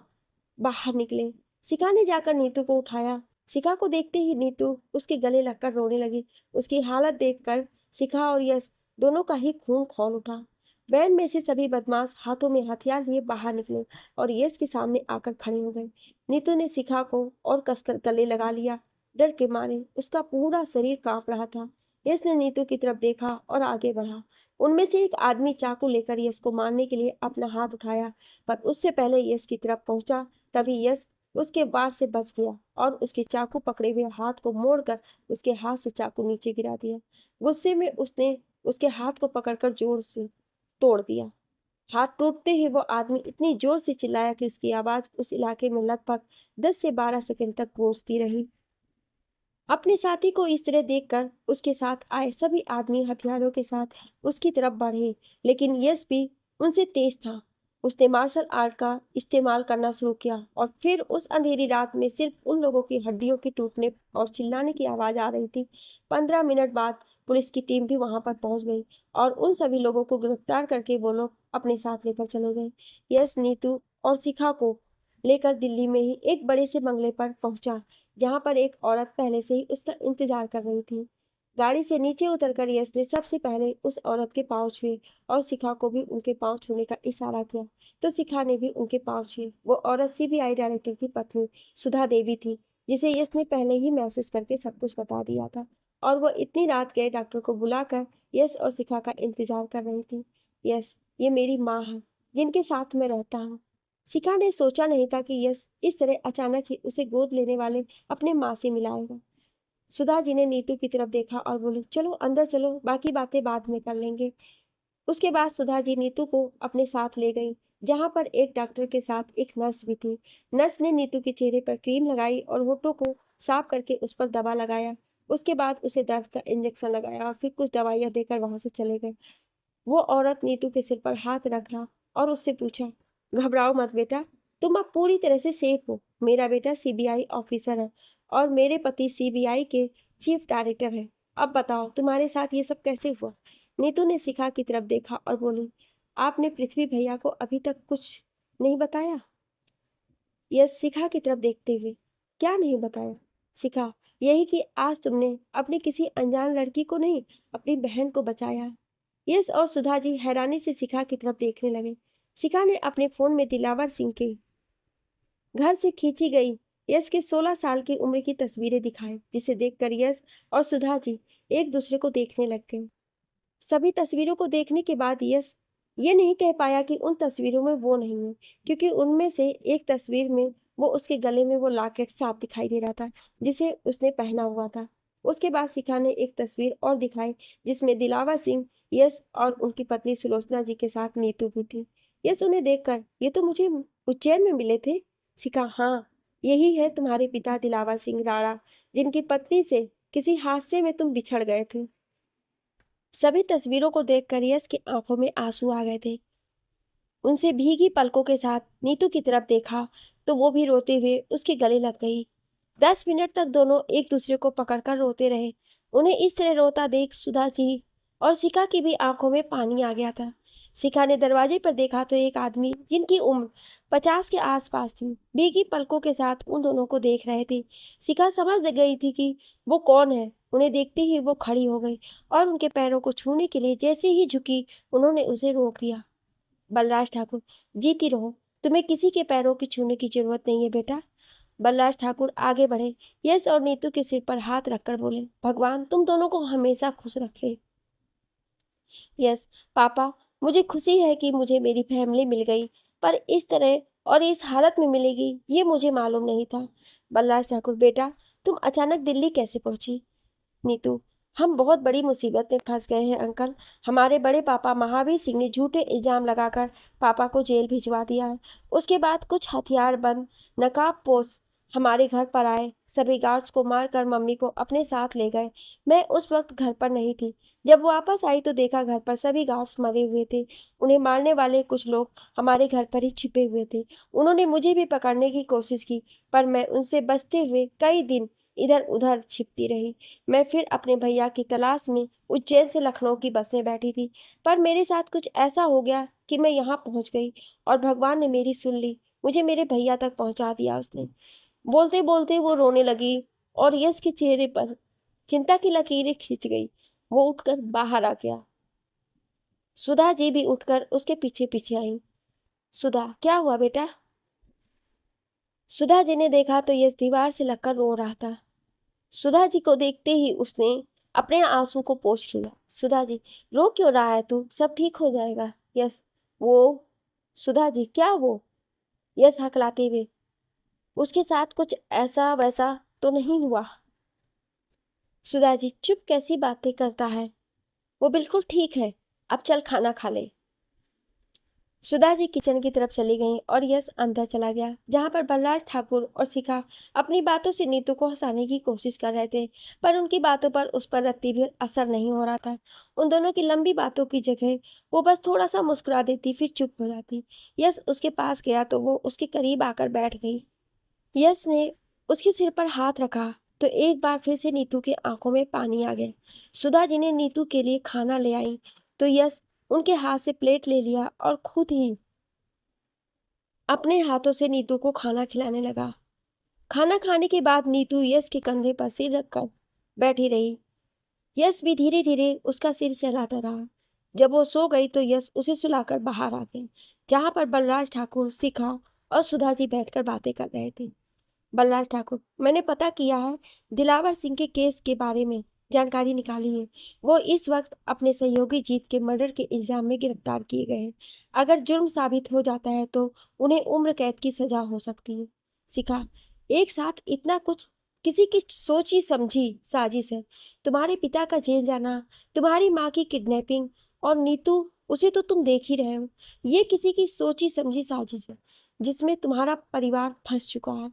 बाहर निकले। शिखा ने जाकर नीतू को उठाया। शिखा को देखते ही नीतू उसके गले लगकर रोने लगी। उसकी हालत देखकर शिखा और यश दोनों का ही खून खौल उठा। वैन में से सभी बदमाश हाथों में हथियार लिए बाहर निकले और यश के सामने आकर खड़े हो गए। नीतू ने शिखा को और कसकर गले लगा लिया। डर के मारे उसका पूरा शरीर कांप रहा था। यश ने नीतू की तरफ देखा और आगे बढ़ा। उनमें से एक आदमी चाकू लेकर यश को मारने के लिए अपना हाथ उठाया, पर उससे पहले यश की तरफ पहुंचा। तभी यश उसके वार से बच गया और उसके चाकू पकड़े हुए हाथ को मोड़कर उसके हाथ से चाकू नीचे गिरा दिया। गुस्से में उसने उसके हाथ को पकड़कर जोर से तोड़ दिया। हाथ टूटते ही वो आदमी इतनी जोर से चिल्लाया कि उसकी आवाज उस इलाके में लगभग 10 से 12 सेकंड तक गूंजती रही। अपने साथी को इस तरह देखकर उसके साथ आए सभी आदमी हथियारों के साथ उसकी तरफ बढ़े, लेकिन यश भी उनसे तेज था। उसने मार्शल आर्ट का इस्तेमाल करना शुरू किया और फिर उस अंधेरी रात में सिर्फ उन लोगों की हड्डियों के टूटने और चिल्लाने की आवाज आ रही थी। 15 मिनट बाद पुलिस की टीम भी वहां पर पहुंच गई और उन सभी लोगों को गिरफ्तार करके वो लोग अपने साथ लेकर चले गए। यश नीतू और शिखा को लेकर दिल्ली में ही एक बड़े से बंगले पर पहुंचा, जहां पर एक औरत पहले से ही उसका इंतजार कर रही थी। गाड़ी से नीचे उतरकर यश ने सबसे पहले उस औरत के पाँव छुए और शिखा को भी उनके पाँव छूने का इशारा किया, तो शिखा ने भी उनके पाँव छुए। वो औरत सीबीआई डायरेक्टर की पत्नी सुधा देवी थी, जिसे यश ने पहले ही मैसेज करके सब कुछ बता दिया था, और वो इतनी रात गए डॉक्टर को बुलाकर यश और शिखा का इंतजार कर रही थी। यश, ये मेरी माँ है जिनके साथ मैं रहता हूँ। शिखा ने सोचा नहीं था कि यश इस तरह अचानक ही उसे गोद लेने वाले अपने माँ से मिलाएगा। सुधा जी ने नीतू की तरफ देखा और बोली, चलो अंदर चलो, बाकी बातें बाद में कर लेंगे। उसके बाद सुधा जी नीतू को अपने साथ ले गई, जहां पर एक डॉक्टर के साथ एक नर्स भी थी। नर्स ने नीतू के चेहरे पर क्रीम लगाई और होठों को साफ करके उस पर दवा लगाया। उसके बाद उसे दर्द का इंजेक्शन लगाया और फिर कुछ दवाइयां देकर वहां से चले गए। वो औरत नीतू के सिर पर हाथ रखा और उससे पूछा, घबराओ मत बेटा, तुम अब पूरी तरह से सेफ हो। मेरा बेटा सीबीआई ऑफिसर है और मेरे पति सीबीआई के चीफ डायरेक्टर है। अब बताओ तुम्हारे साथ ये सब कैसे हुआ? नीतू ने शिखा की तरफ देखा और बोली, आपने पृथ्वी भैया को अभी तक कुछ नहीं बताया? यह शिखा की तरफ देखते हुए, क्या नहीं बताया? शिखा, यही कि आज तुमने अपनी किसी अनजान लड़की को नहीं, अपनी बहन को बचाया। यश और सुधा जी हैरानी से शिखा की तरफ देखने लगे। शिखा ने अपने फोन में दिलावर सिंह के घर से खींची गई यश के 16 साल की उम्र की तस्वीरें दिखाई, जिसे देखकर यश और सुधा जी एक दूसरे को देखने लग गए। सभी तस्वीरों को देखने के बाद यश ये नहीं कह पाया कि उन तस्वीरों में वो नहीं है, क्योंकि उनमें से एक तस्वीर में वो उसके गले में वो लॉकेट साफ दिखाई दे रहा था, जिसे उसने पहना हुआ था। उसके बाद शिखा ने एक तस्वीर और दिखाई, जिसमें दिलावर सिंह, यश और उनकी पत्नी सुलोचना जी के साथ नीतू भी थी। यश उन्हें देखकर, ये तो मुझे उज्जैन में मिले थे। शिखा, हाँ, यही है तुम्हारे पिता दिलावर सिंह राणा, जिनकी पत्नी से किसी हादसे में तुम बिछड़ गए थे। सभी तस्वीरों को देखकर यश की आंखों में आंसू आ गए थे। उनसे भीगी पलकों के साथ नीतू की तरफ देखा तो वो भी रोते हुए उसके गले लग गई। 10 मिनट तक दोनों एक दूसरे को पकड़कर रोते रहे। उन्हें इस तरह रोता देख सुधा जी और शिखा की भी आंखों में पानी आ गया था। शिखा ने दरवाजे पर देखा तो एक आदमी, जिनकी उम्र 50 के आसपास थी, भीगी पलकों के साथ उन दोनों को देख रहे थे। शिखा समझ गई थी कि वो कौन है। उन्हें देखते ही वो खड़ी हो गई और उनके पैरों को छूने के लिए जैसे ही झुकी, उन्होंने उसे रोक दिया। बलराज ठाकुर, जीती रहो, तुम्हें किसी के पैरों की छूने की जरूरत नहीं है बेटा। बलराज ठाकुर आगे बढ़े, यश और नीतू के सिर पर हाथ रखकर बोले, भगवान तुम दोनों को हमेशा खुश रखे। यस पापा, मुझे खुशी है कि मुझे मेरी फैमिली मिल गई, पर इस तरह और इस हालत में मिलेगी ये मुझे मालूम नहीं था। बलराज ठाकुर, बेटा तुम अचानक दिल्ली कैसे पहुंची? नीतू, हम बहुत बड़ी मुसीबत में फंस गए हैं अंकल। हमारे बड़े पापा महावीर सिंह ने झूठे इल्जाम लगाकर पापा को जेल भिजवा दिया है। उसके बाद कुछ हथियार बंद नकाबपोश हमारे घर पर आए, सभी गार्ड्स को मारकर मम्मी को अपने साथ ले गए। मैं उस वक्त घर पर नहीं थी। जब वापस आई तो देखा घर पर सभी गार्ड्स मरे हुए थे। उन्हें मारने वाले कुछ लोग हमारे घर पर ही छिपे हुए थे। उन्होंने मुझे भी पकड़ने की कोशिश की, पर मैं उनसे बचते हुए कई दिन इधर उधर छिपती रही। मैं फिर अपने भैया की तलाश में उज्जैन से लखनऊ की बस में बैठी थी, पर मेरे साथ कुछ ऐसा हो गया कि मैं यहाँ पहुँच गई और भगवान ने मेरी सुन ली। मुझे मेरे भैया तक पहुँचा दिया उसने। बोलते बोलते वो रोने लगी और यश के चेहरे पर चिंता की लकीरें खिंच गई। वो उठकर बाहर आ गया। सुधा जी भी उठकर उसके पीछे पीछे आई। सुधा, क्या हुआ बेटा? सुधा जी ने देखा तो यश दीवार से लगकर रो रहा था। सुधा जी को देखते ही उसने अपने आंसू को पोंछ लिया। सुधा जी, रो क्यों रहा है तू? सब ठीक हो जाएगा। यस, वो सुधा जी, क्या वो? यस हकलाते हुए, उसके साथ कुछ ऐसा वैसा तो नहीं हुआ? सुधा जी, चुप कैसी बातें करता है, वो बिल्कुल ठीक है। अब चल खाना खा ले। सुधा जी किचन की तरफ चली गईं और यश अंदर चला गया, जहां पर बलराज ठाकुर और शिखा अपनी बातों से नीतू को हंसाने की कोशिश कर रहे थे, पर उनकी बातों पर उस पर रत्ती भी असर नहीं हो रहा था। उन दोनों की लंबी बातों की जगह वो बस थोड़ा सा मुस्कुरा देती, फिर चुप हो जाती। यश उसके पास गया तो वो उसके करीब आकर बैठ गई। यश ने उसके सिर पर हाथ रखा तो एक बार फिर से नीतू की आंखों में पानी आ गया। सुधा जी ने नीतू के लिए खाना ले आई तो यश उनके हाथ से प्लेट ले लिया और खुद ही अपने हाथों से नीतू को खाना खिलाने लगा। खाना खाने के बाद नीतू यश के कंधे पर सिर रखकर बैठी रही। यश भी धीरे धीरे उसका सिर सहलाता रहा। जब वो सो गई तो यश उसे सुलाकर बाहर आ गया, जहां पर बलराज ठाकुर, शिखा और सुधा जी बैठकर बातें कर रहे थे। बलराज ठाकुर, मैंने पता किया है, दिलावर सिंह के केस के बारे में जानकारी निकाली है। वो इस वक्त अपने सहयोगी जीत के मर्डर के इल्जाम में गिरफ्तार किए गए हैं। अगर जुर्म साबित हो जाता है तो उन्हें उम्र कैद की सजा हो सकती है। शिखा, एक साथ इतना कुछ किसी की सोची समझी साजिश है। तुम्हारे पिता का जेल जाना, तुम्हारी माँ की किडनैपिंग और नीतू, उसे तो तुम देख ही रहे हो। ये किसी की सोची समझी साजिश है जिसमें तुम्हारा परिवार फंस चुका है।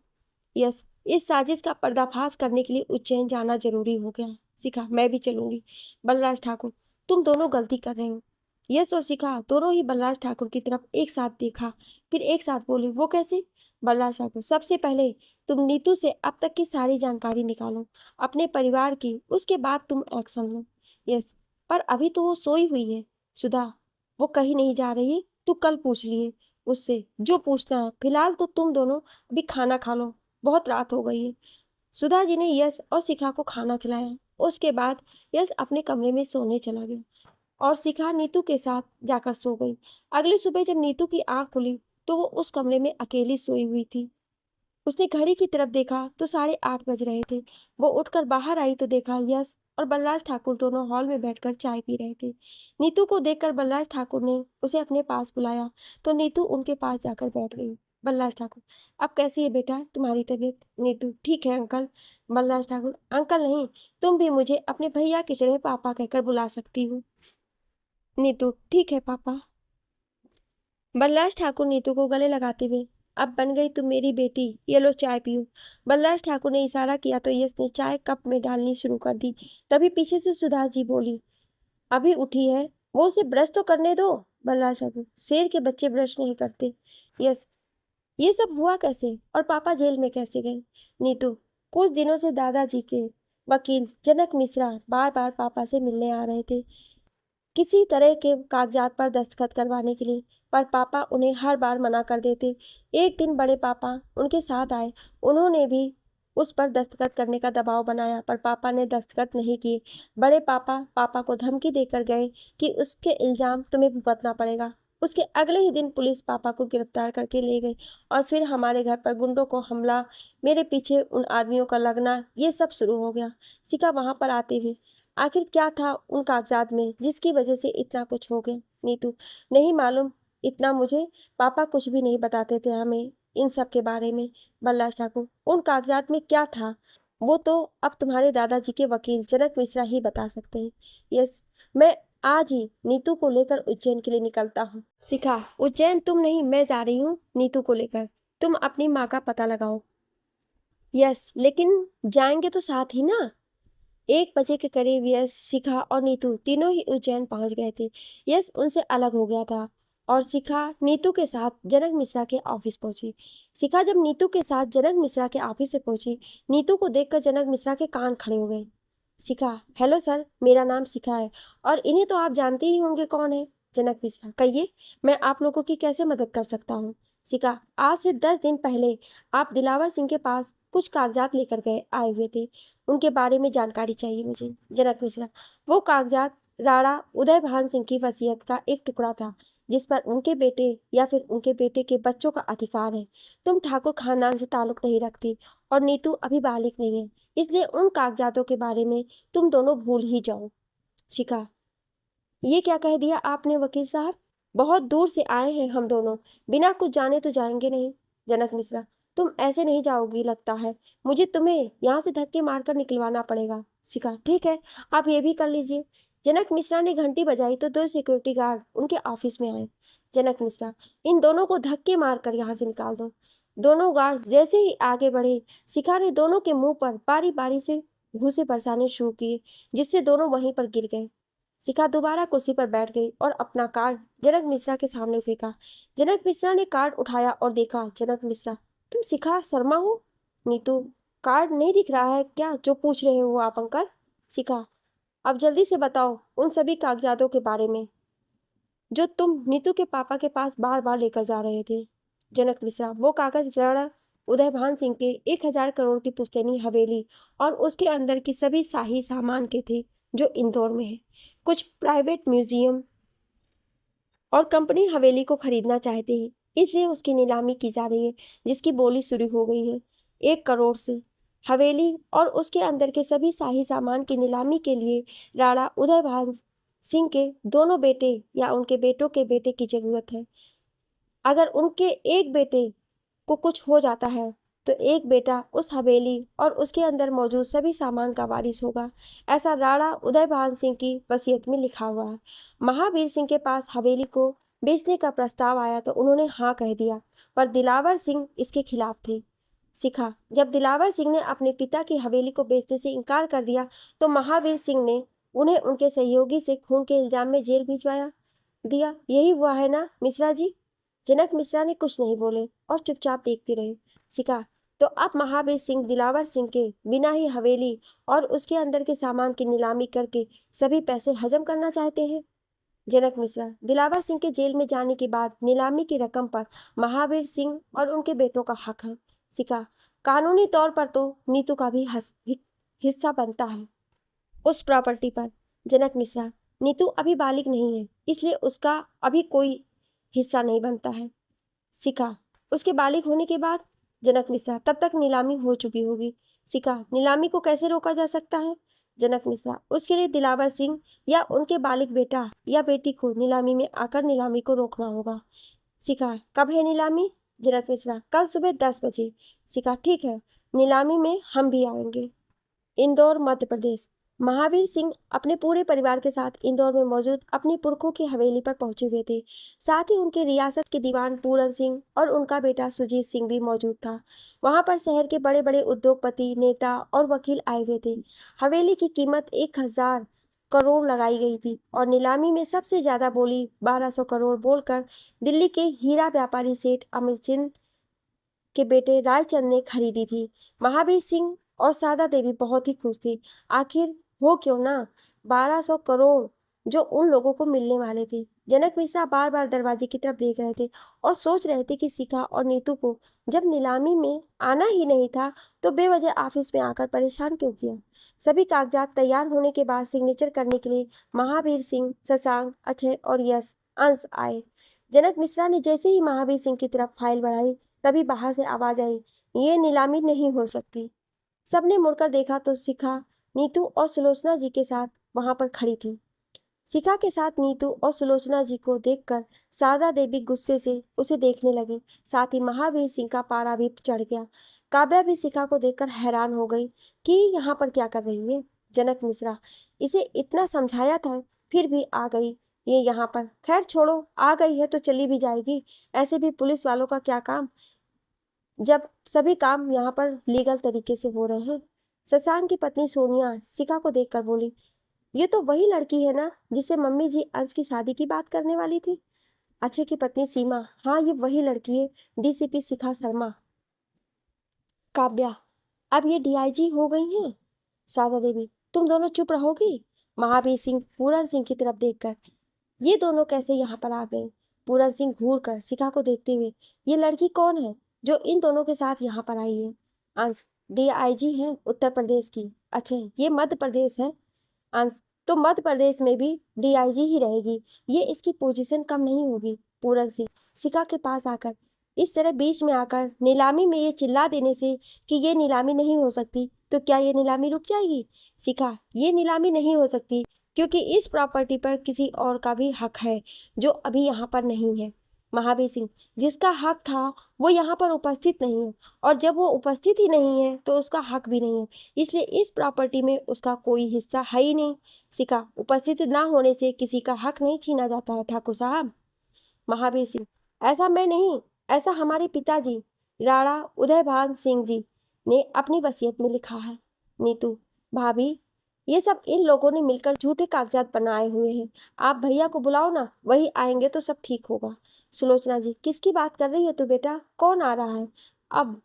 यस, इस साजिश का पर्दाफाश करने के लिए उज्जैन जाना जरूरी हो गया। शिखा, मैं भी चलूंगी। बलराज ठाकुर, तुम दोनों गलती कर रहे हो। यस और शिखा दोनों ही बलराज ठाकुर की तरफ एक साथ देखा, फिर एक साथ बोले, वो कैसे? बलराज ठाकुर, सबसे पहले तुम नीतू से अब तक की सारी जानकारी निकालो, अपने परिवार की, उसके बाद तुम एक्शन लो। यस, पर अभी तो वो सोई हुई है। सुधा, वो कहीं नहीं जा रही, तू कल पूछ लिए उससे जो पूछना है। फिलहाल तो तुम दोनों अभी खाना खा लो, बहुत रात हो गई है। सुधा जी ने यश और शिखा को खाना खिलाया। उसके बाद यश अपने कमरे में सोने चला गया और शिखा नीतू के साथ जाकर सो गई। अगली सुबह जब नीतू की आंख खुली तो वो उस कमरे में अकेली सोई हुई थी। उसने घड़ी की तरफ देखा तो 8:30 बज रहे थे। वो उठकर बाहर आई तो देखा यश और बलराज ठाकुर दोनों हॉल में बैठकर चाय पी रहे थे। नीतू को देखकर बलराज ठाकुर ने उसे अपने पास बुलाया तो नीतू उनके पास जाकर बैठ गई। बलराज ठाकुर, अब कैसी है बेटा तुम्हारी तबीयत? नीतू, ठीक है अंकल। बलराज ठाकुर, अंकल नहीं, तुम भी मुझे अपने भैया की तरह पापा कहकर बुला सकती हो। नीतू, ठीक है पापा। बलराज ठाकुर नीतू को गले लगाते हुए, अब बन गई तुम मेरी बेटी, ये लो चाय पियो। बलराज ठाकुर ने इशारा किया तो यश ने चाय कप में डालनी शुरू कर दी। तभी पीछे से सुधा जी बोली, अभी उठी है, वो उसे ब्रश तो करने दो। बलराज ठाकुर, शेर के बच्चे ब्रश नहीं करते। यस, ये सब हुआ कैसे और पापा जेल में कैसे गए? नीतू, कुछ दिनों से दादाजी के वकील जनक मिश्रा बार बार पापा से मिलने आ रहे थे किसी तरह के कागजात पर दस्तखत करवाने के लिए, पर पापा उन्हें हर बार मना कर देते। एक दिन बड़े पापा उनके साथ आए, उन्होंने भी उस पर दस्तखत करने का दबाव बनाया, पर पापा ने दस्तखत नहीं किए। बड़े पापा पापा को धमकी देकर गए कि उसके इल्ज़ाम तुम्हें भुगतना पड़ेगा। उसके अगले ही दिन पुलिस पापा को गिरफ्तार करके ले गई और फिर हमारे घर पर गुंडों को हमला, मेरे पीछे उन आदमियों का लगना, ये सब शुरू हो गया। सिका वहां पर आते हुए, आखिर क्या था उन कागजात में जिसकी वजह से इतना कुछ हो गया? नीतू, नहीं मालूम, इतना मुझे पापा कुछ भी नहीं बताते थे हमें इन सब के बारे में। बल्लाज ठाकुर, उन कागजात में क्या था वो तो अब तुम्हारे दादाजी के वकील जनक मिश्रा ही बता सकते हैं। यस, मैं आज ही नीतू को लेकर उज्जैन के लिए निकलता हूँ। शिखा, उज्जैन तुम नहीं, मैं जा रही हूँ नीतू को लेकर। तुम अपनी माँ का पता लगाओ। यस, लेकिन जाएंगे तो साथ ही ना। 1 बजे के करीब यश, शिखा और नीतू तीनों ही उज्जैन पहुंच गए थे। यश उनसे अलग हो गया था और शिखा नीतू के साथ जनक मिश्रा के ऑफिस पहुंची। शिखा जब नीतू के साथ जनक मिश्रा के ऑफिस से पहुंची, नीतू को देखकर जनक मिश्रा के कान खड़े हो गए। शिखा, हेलो सर, मेरा नाम शिखा है और इन्हें तो आप जानते ही होंगे कौन है। जनक मिश्रा, कहिए, मैं आप लोगों की कैसे मदद कर सकता हूँ? शिखा, आज से 10 दिन पहले आप दिलावर सिंह के पास कुछ कागजात लेकर आए हुए थे। उनके बारे में जानकारी चाहिए मुझे। जनक मिश्रा, वो कागजात राणा उदयभान सिंह की वसीयत का एक टुकड़ा था, जिस पर उनके बेटे या फिर उनके बेटे के बच्चों का अधिकार है। तुम ठाकुर खानदान से ताल्लुक नहीं रखती और नीतू अभी बालिग नहीं है, इसलिए उन कागजातों के बारे में तुम दोनों भूल ही जाओ। शिखा, ये क्या कह दिया आपने वकील साहब? बहुत दूर से आए हैं हम दोनों, बिना कुछ जाने तो जाएंगे नहीं। जनक मिश्रा, तुम ऐसे नहीं जाओगी लगता है, मुझे तुम्हें यहाँ से धक्के मारकर निकलवाना पड़ेगा। शिखा, ठीक है, आप ये भी कर लीजिए। जनक मिश्रा ने घंटी बजाई तो 2 सिक्योरिटी गार्ड उनके ऑफिस में आए। जनक मिश्रा, इन दोनों को धक्के मारकर यहाँ से निकाल दो। दोनों गार्ड्स जैसे ही आगे बढ़े, शिखा ने दोनों के मुंह पर बारी बारी से घूंसे बरसाने शुरू किए, जिससे दोनों वहीं पर गिर गए। शिखा दोबारा कुर्सी पर बैठ गई और अपना कार्ड जनक मिश्रा के सामने फेंका। जनक मिश्रा ने कार्ड उठाया और देखा। जनक मिश्रा, तुम शिखा शर्मा हो? नीतू, कार्ड नहीं दिख रहा है क्या जो पूछ रहे हो आप अंकल? शिखा, अब जल्दी से बताओ उन सभी कागजातों के बारे में जो तुम नीतू के पापा के पास बार बार लेकर जा रहे थे। जनक मिश्रा, वो कागज राणा उदयभान सिंह के 1000 करोड़ की पुश्तैनी हवेली और उसके अंदर की सभी शाही सामान के थे, जो इंदौर में है। कुछ प्राइवेट म्यूजियम और कंपनी हवेली को खरीदना चाहते हैं, इसलिए उसकी नीलामी की जा रही है, जिसकी बोली शुरू हो गई है 1 करोड़ से। हवेली और उसके अंदर के सभी शाही सामान की नीलामी के लिए राणा उदयभान सिंह के दोनों बेटे या उनके बेटों के बेटे की जरूरत है। अगर उनके एक बेटे को कुछ हो जाता है तो एक बेटा उस हवेली और उसके अंदर मौजूद सभी सामान का वारिस होगा। ऐसा राणा उदयभान सिंह की वसीयत में लिखा हुआ है। महावीर सिंह के पास हवेली को बेचने का प्रस्ताव आया तो उन्होंने हाँ कह दिया, पर दिलावर सिंह इसके खिलाफ थे। शिखा, जब दिलावर सिंह ने अपने पिता की हवेली को बेचने से इनकार कर दिया तो महावीर सिंह ने उन्हें उनके सहयोगी से खून के इल्जाम में जेल भिजवाया दिया। यही हुआ है ना मिश्रा जी? जनक मिश्रा ने कुछ नहीं बोले और चुपचाप देखते रहे। शिखा, तो अब महावीर सिंह दिलावर सिंह के बिना ही हवेली और उसके अंदर के सामान की नीलामी करके सभी पैसे हजम करना चाहते हैं। जनक मिश्रा, दिलावर सिंह के जेल में जाने के बाद नीलामी की रकम पर महावीर सिंह और उनके बेटों का हक है। शिखा, कानूनी तौर पर तो नीतू का भी हिस्सा बनता है उस प्रॉपर्टी पर। जनक मिश्रा, नीतू अभी बालिग नहीं है, इसलिए उसका अभी कोई हिस्सा नहीं बनता है। शिखा, उसके बालिग होने के बाद? जनक मिश्रा, तब तक नीलामी हो चुकी होगी। शिखा, नीलामी को कैसे रोका जा सकता है? जनक मिश्रा, उसके लिए दिलावर सिंह या उनके बालिग बेटा या बेटी को नीलामी में आकर नीलामी को रोकना होगा। शिखा, कब है नीलामी? जनक मिश्रा, कल सुबह 10 बजे। शिखा, ठीक है, नीलामी में हम भी आएंगे। इंदौर, मध्य प्रदेश। महावीर सिंह अपने पूरे परिवार के साथ इंदौर में मौजूद अपनी पुरखों की हवेली पर पहुंचे हुए थे। साथ ही उनके रियासत के दीवान पूरन सिंह और उनका बेटा सुजीत सिंह भी मौजूद था। वहां पर शहर के बड़े बड़े उद्योगपति, नेता और वकील आए हुए थे। हवेली की कीमत 1000 करोड़ लगाई गई थी और नीलामी में सबसे ज्यादा बोली 1200 करोड़ बोलकर दिल्ली के हीरा व्यापारी सेठ अमरचंद के बेटे रायचंद ने खरीदी थी। महावीर सिंह और सादा देवी बहुत ही खुश थी। आखिर हो क्यों ना 1200 करोड़ जो उन लोगों को मिलने वाले थे। जनक मिश्रा बार बार दरवाजे की तरफ देख रहे थे और सोच रहे थे कि शिखा और नीतू को जब नीलामी में आना ही नहीं था तो बेवजह ऑफिस में आकर परेशान क्यों किया। सभी कागजात तैयार होने के बाद सिग्नेचर करने के लिए महावीर सिंह, शशांक, अक्षय और यश अंश आए। जनक मिश्रा ने जैसे ही महावीर सिंह की तरफ फाइल बढ़ाई तभी बाहर से आवाज आई, ये नीलामी नहीं हो सकती। सबने मुड़कर देखा तो शिखा, नीतू और सुलोचना जी के साथ वहां पर खड़ी थी। शिखा के साथ नीतू और सुलोचना जी को देखकर शारदा देवी गुस्से से उसे देखने लगी। साथ ही महावीर सिंह का पारा भी चढ़ गया। काव्या भी शिखा को देखकर हैरान हो गई कि यहाँ पर क्या कर रही है। जनक मिश्रा, इसे इतना समझाया था फिर भी आ गई ये यहाँ पर। खैर छोड़ो, आ गई है तो चली भी जाएगी, ऐसे भी पुलिस वालों का क्या काम जब सभी काम यहाँ पर लीगल तरीके से हो रहे हैं। शशांक की पत्नी सोनिया शिखा को देखकर बोली, ये तो वही लड़की है ना जिससे मम्मी जी अंश की शादी की बात करने वाली थी। अक्षय की पत्नी सीमा, हाँ ये वही लड़की है, डीसीपी शिखा शर्मा। काव्या, अब ये डीआईजी हो गई हैं। सादा देवी, तुम दोनों चुप रहोगी? महावीर सिंह पूरन सिंह की तरफ देखकर, ये दोनों कैसे यहाँ पर आ गए? पूरन सिंह घूर कर शिखा को देखते हुए, ये लड़की कौन है जो इन दोनों के साथ यहाँ पर आई है? अंश, DIG है उत्तर प्रदेश की। अच्छा, ये मध्य प्रदेश है। अंश, तो मध्य प्रदेश में भी DIG ही रहेगी, ये इसकी पोजीशन कम नहीं होगी। पूरन सिंह शिखा के पास आकर इस तरह बीच में आकर नीलामी में ये चिल्ला देने से कि ये नीलामी नहीं हो सकती, तो क्या ये नीलामी रुक जाएगी? शिखा, ये नीलामी नहीं हो सकती क्योंकि इस प्रॉपर्टी पर किसी और का भी हक है जो अभी यहाँ पर नहीं है। महावीर सिंह, जिसका हक था वो यहाँ पर उपस्थित नहीं है, और जब वो उपस्थित ही नहीं है तो उसका हक भी नहीं है, इसलिए इस प्रॉपर्टी में उसका कोई हिस्सा है ही नहीं। शिखा, उपस्थित ना होने से किसी का हक नहीं छीना जाता है ठाकुर साहब। महावीर सिंह, ऐसा मैं नहीं, ऐसा हमारे पिताजी राणा उदयभान सिंह जी ने अपनी वसीयत में लिखा है। नीतू, भाभी, ये सब इन लोगों ने मिलकर झूठे कागजात बनाए हुए हैं। आप भैया को बुलाओ ना, वही आएंगे तो सब ठीक होगा। सुलोचना जी, किसकी बात कर रही है तू बेटा? कौन आ रहा है अब?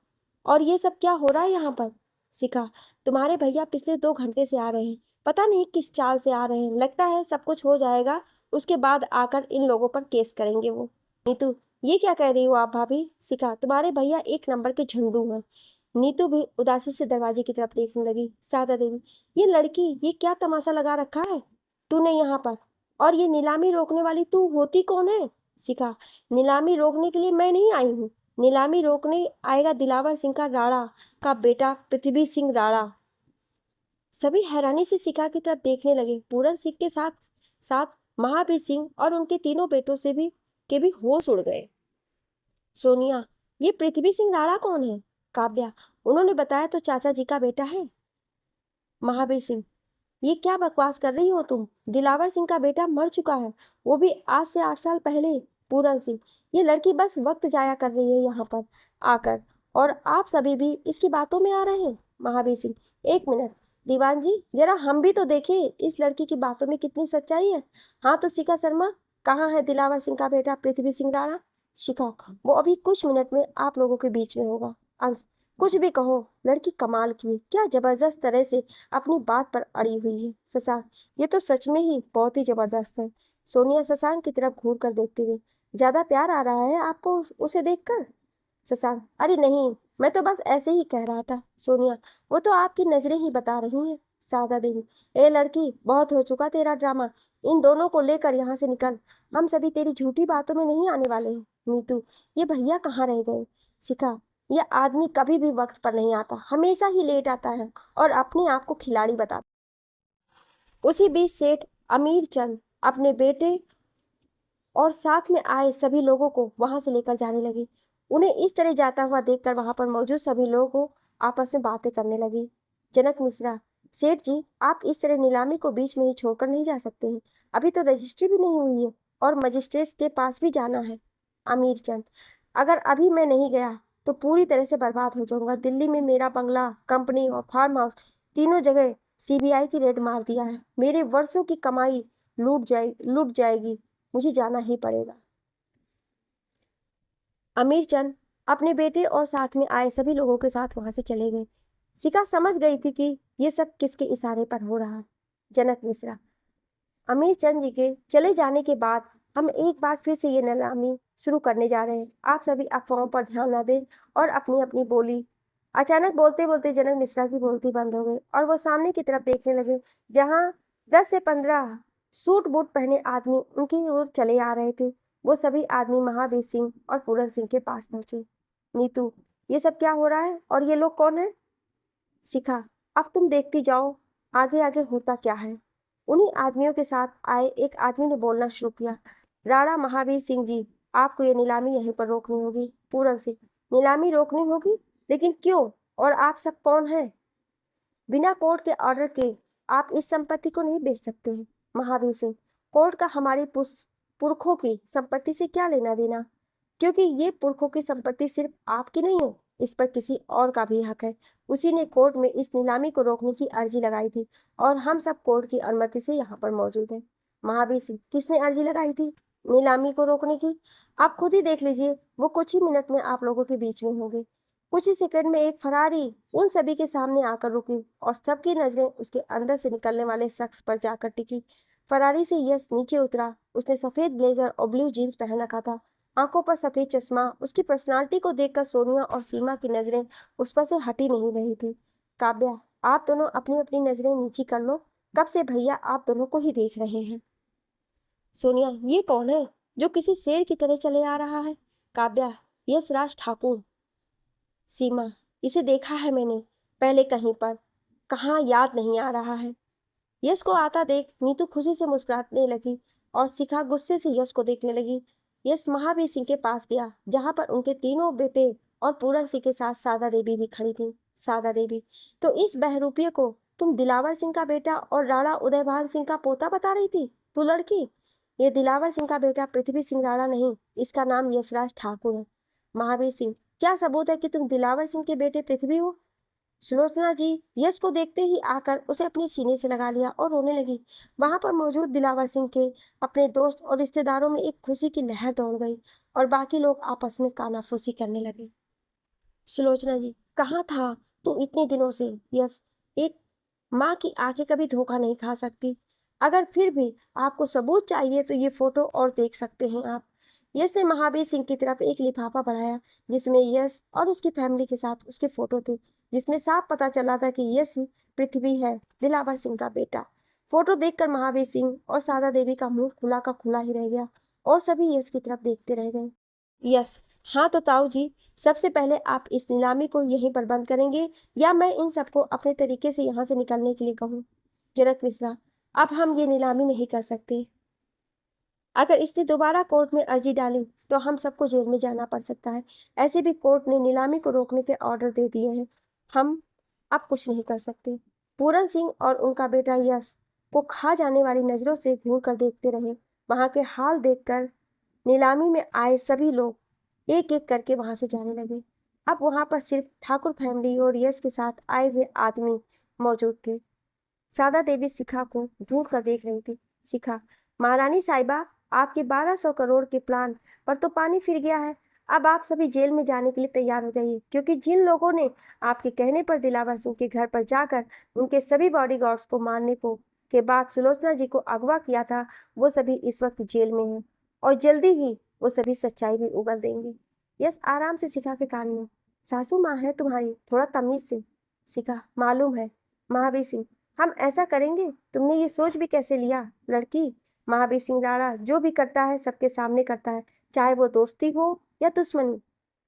और ये सब क्या हो रहा है यहाँ पर? शिखा, तुम्हारे भैया पिछले 2 घंटे से आ रहे हैं, पता नहीं किस चाल से आ रहे हैं, लगता है सब कुछ हो जाएगा उसके बाद आकर इन लोगों पर केस करेंगे वो। नीतू, ये क्या कह रही हो आप भाभी? शिखा, तुम्हारे भैया 1 नंबर के झंडू हैं। नीतू भी उदासी से दरवाजे की तरफ देखने लगी। सादा देवी, ये लड़की, ये क्या तमाशा लगा रखा है तूने यहाँ पर? और ये नीलामी रोकने वाली तू होती कौन है? शिखा, नीलामी रोकने के लिए मैं नहीं आई हूँ, नीलामी रोकने आएगा दिलावर सिंह का राणा का बेटा पृथ्वी सिंह राणा। सभी हैरानी से शिखा की तरफ देखने लगे। पूरन सिंह के साथ साथ महावीर सिंह और उनके तीनों बेटों से भी होश उड़ गए। सोनिया, ये पृथ्वी सिंह राणा कौन है? काव्या, उन्होंने बताया तो चाचा जी का बेटा है। महावीर सिंह, ये क्या बकवास कर रही हो तुम? दिलावर सिंह का बेटा मर चुका है, वो भी आज से 8 साल पहले। पूरन सिंह, ये लड़की बस वक्त जाया कर रही है यहाँ पर आकर, और आप सभी भी इसकी बातों में आ रहे हैं। महावीर सिंह, 1 मिनट दीवान जी, जरा हम भी तो देखें इस लड़की की बातों में कितनी सच्चाई है। हाँ तो शिखा शर्मा, कहाँ है दिलावर सिंह का बेटा पृथ्वी सिंह राणा? शिखा, वो अभी कुछ मिनट में आप लोगों के बीच में होगा। अंश, कुछ भी कहो, लड़की कमाल की है, क्या जबरदस्त तरह से अपनी बात पर अड़ी हुई है। शशांक, ये तो सच में ही बहुत ही जबरदस्त है। सोनिया शशांक की तरफ घूर कर देखते हुए, ज्यादा प्यार आ रहा है आपको उसे देखकर? शशांक, अरे नहीं, मैं तो बस ऐसे ही कह रहा था। सोनिया, वो तो आपकी नजरें ही बता रही हैं। सादा देवी, ए लड़की, बहुत हो चुका तेरा ड्रामा, इन दोनों को लेकर यहाँ से निकल, हम सभी तेरी झूठी बातों में नहीं आने वाले हैं। नीतू, ये भैया कहाँ रह गए? शिखा, यह आदमी कभी भी वक्त पर नहीं आता, हमेशा ही लेट आता है और अपने आप को खिलाड़ी बताता। उसी बीच सेठ अमीर चंद अपने बेटे और साथ में आए सभी लोगों को वहां से लेकर जाने लगे। उन्हें इस तरह जाता हुआ देखकर वहां पर मौजूद सभी लोग आपस में बातें करने लगे। जनक मिश्रा, सेठ जी, आप इस तरह नीलामी को बीच में ही छोड़कर नहीं जा सकते हैं, अभी तो रजिस्ट्री भी नहीं हुई है और मजिस्ट्रेट के पास भी जाना है। अमीर चंद, अगर अभी मैं नहीं गया तो पूरी तरह से बर्बाद हो जाऊंगा। दिल्ली में मेरा बंगला, कंपनी और फार्म हाउस, तीनों जगह CBI की रेड मार दिया है। मेरे वर्षों की कमाई लूट जाएगी, मुझे जाना ही पड़ेगा। अमीर चंद अपने बेटे और साथ में आए सभी लोगों के साथ वहां से चले गए। शिखा समझ गई थी कि ये सब किसके इशारे पर हो रहा है। जनक मिश्रा, अमीर चंद जी के चले जाने के बाद हम एक बार फिर से ये नीलामी शुरू करने जा रहे हैं, आप सभी अफवाहों पर ध्यान न दें और अपनी अपनी बोली। अचानक बोलते बोलते जनक मिश्रा की बोलती बंद हो गई और वो सामने की तरफ देखने लगे, जहाँ 10 से 15 सूट बूट पहने आदमी उनकी ओर चले आ रहे थे। वो सभी आदमी महावीर सिंह और पूरन सिंह के पास पहुंचे। नीतू, ये सब क्या हो रहा है और ये लोग कौन है? शिखा, अब तुम देखती जाओ आगे आगे होता क्या है। उन्हीं आदमियों के साथ आए एक आदमी ने बोलना शुरू किया, राणा महावीर सिंह जी, आपको ये नीलामी यहीं पर रोकनी होगी। पूरन सिंह, नीलामी रोकनी होगी? लेकिन क्यों, और आप सब कौन हैं? बिना कोर्ट के ऑर्डर के आप इस संपत्ति को नहीं बेच सकते हैं। महावीर सिंह, कोर्ट का हमारी पुरखों की संपत्ति से क्या लेना देना, क्योंकि ये पुरखों की संपत्ति सिर्फ आपकी नहीं है, इस पर किसी और का भी हक है। उसी ने कोर्ट में इस नीलामी को रोकने की अर्जी लगाई थी और हम सब कोर्ट की अनुमति से यहाँ पर मौजूद हैं। महावीर सिंह, किसने अर्जी लगाई थी नीलामी को रोकने की? आप खुद ही देख लीजिए, वो कुछ ही मिनट में आप लोगों के बीच में होंगे। कुछ ही सेकंड में एक फरारी उन सभी के सामने आकर रुकी और सबकी नजरें उसके अंदर से निकलने वाले शख्स पर जाकर टिकी। फरारी से यश नीचे उतरा। उसने सफेद ब्लेजर और ब्लू जीन्स पहन रखा था, आंखों पर सफेद चश्मा। उसकी पर्सनालिटी को देखकर सोनिया और सीमा की नजरें उस पर से हटी नहीं रही थी। काव्या, आप दोनों अपनी अपनी नजरें नीची कर लो, कब से भैया आप दोनों को ही देख रहे हैं। सोनिया, ये कौन है जो किसी शेर की तरह चले आ रहा है। काव्या, यश राज ठाकुर। सीमा, इसे देखा है मैंने पहले कहीं पर, कहाँ याद नहीं आ रहा है। यश को आता देख नीतू खुशी से मुस्कुराने लगी और शिखा गुस्से से यश को देखने लगी। यश महावीर सिंह के पास गया, जहां पर उनके तीनों बेटे और पूरन सिंह के साथ सादा देवी भी खड़ी थी। सादा देवी, तो इस बहरूपिये को तुम दिलावर सिंह का बेटा और राणा उदयभान सिंह का पोता बता रही थी। तू लड़की, ये दिलावर सिंह का बेटा पृथ्वी सिंह राणा नहीं, इसका नाम यशराज ठाकुर है। महावीर सिंह, क्या सबूत है कि तुम दिलावर सिंह के बेटे पृथ्वी हो। सुलोचना जी यश को देखते ही आकर उसे अपने सीने से लगा लिया और रोने लगी। वहां पर मौजूद दिलावर सिंह के अपने दोस्त और रिश्तेदारों में एक खुशी की लहर दौड़ गई और बाकी लोग आपस में कानाफूसी करने लगे। सुलोचना जी, कहाँ था तू इतने दिनों से। यश, एक माँ की आंखें कभी धोखा नहीं खा सकती। अगर फिर भी आपको सबूत चाहिए तो ये फोटो और देख सकते हैं आप। यश ने महावीर सिंह की तरफ एक लिफाफा बढ़ाया, जिसमें यश और उसकी फैमिली के साथ उसके फोटो थे, जिसमें साफ पता चला था कि यश पृथ्वी है, दिलावर सिंह का बेटा। फोटो देखकर महावीर सिंह और सादा देवी का मुंह खुला का खुला ही रह गया और सभी यश की तरफ देखते रह गए। यश, हाँ तो ताऊ जी, सबसे पहले आप इस नीलामी को यहीं पर बंद करेंगे या मैं इन सबको अपने तरीके से यहाँ से निकलने के लिए कहूँ। जनक मिश्रा, अब हम ये नीलामी नहीं कर सकते। अगर इसने दोबारा कोर्ट में अर्जी डाली तो हम सबको जेल में जाना पड़ सकता है। ऐसे भी कोर्ट ने नीलामी को रोकने के ऑर्डर दे दिए हैं। हम अब कुछ नहीं कर सकते। पूरन सिंह और उनका बेटा यश को खा जाने वाली नजरों से घूर कर देखते रहे। वहां के हाल देखकर नीलामी में आए सभी लोग एक एक करके वहां से जाने लगे। अब वहां पर सिर्फ ठाकुर फैमिली और यश के साथ आए हुए आदमी मौजूद थे। सादा देवी शिखा को घूर कर देख रही थी। शिखा, महारानी साहिबा, आपके 1200 करोड़ के प्लान पर तो पानी फिर गया है। अब आप सभी जेल में जाने के लिए तैयार हो जाइए, क्योंकि जिन लोगों ने आपके कहने पर दिलावर सिंह के घर पर जाकर उनके सभी बॉडीगार्ड्स को मारने को के बाद सुलोचना जी को अगवा किया था, वो सभी इस वक्त जेल में हैं और जल्दी ही वो सभी सच्चाई भी उगल देंगे। यस आराम से शिखा के कान में, सासू माँ है तुम्हारी, थोड़ा तमीज से। शिखा, मालूम है। महावीर सिंह, हम ऐसा करेंगे, तुमने ये सोच भी कैसे लिया लड़की। महावीर सिंह राणा जो भी करता है सबके सामने करता है, चाहे वो दोस्ती हो या दुश्मनी।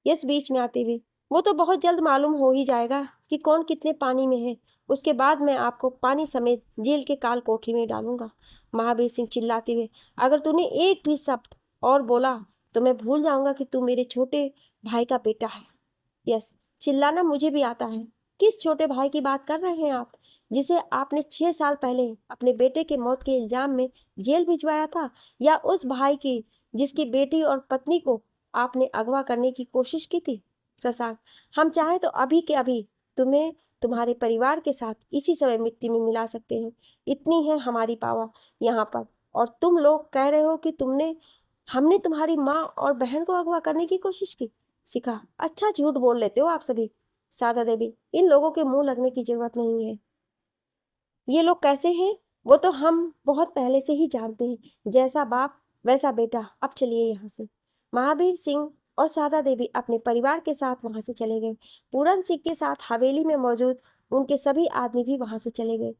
यस बीच में आते हुए, वो तो बहुत जल्द मालूम हो ही जाएगा कि कौन कितने पानी में है। उसके बाद मैं आपको पानी समेत जेल के काल कोठरी में डालूंगा। महावीर सिंह चिल्लाते हुए, अगर तूने एक भी शब्द और बोला तो मैं भूल जाऊंगा कि तू मेरे छोटे भाई का बेटा है। यस, चिल्लाना मुझे भी आता है। किस छोटे भाई की बात कर रहे हैं आप, जिसे आपने 6 साल पहले अपने बेटे के मौत के इल्जाम में जेल भिजवाया था, या उस भाई की जिसकी बेटी और पत्नी को आपने अगवा करने की कोशिश की थी। शशांक, हम चाहे तो अभी के अभी तुम्हें तुम्हारे परिवार के साथ इसी समय मिट्टी में मिला सकते हैं। इतनी है हमारी पावर यहाँ पर, और तुम लोग कह रहे हो कि हमने तुम्हारी माँ और बहन को अगवा करने की कोशिश की। शिखा, अच्छा झूठ बोल लेते हो आप सभी। सादा देवी, इन लोगों के मुंह लगने की जरूरत नहीं है। ये लोग कैसे हैं वो तो हम बहुत पहले से ही जानते हैं। जैसा बाप वैसा बेटा। अब चलिए यहाँ से। महावीर सिंह और सादा देवी अपने परिवार के साथ वहां से चले गए। पूरन सिंह के साथ हवेली में मौजूद उनके सभी आदमी भी वहां से चले गए।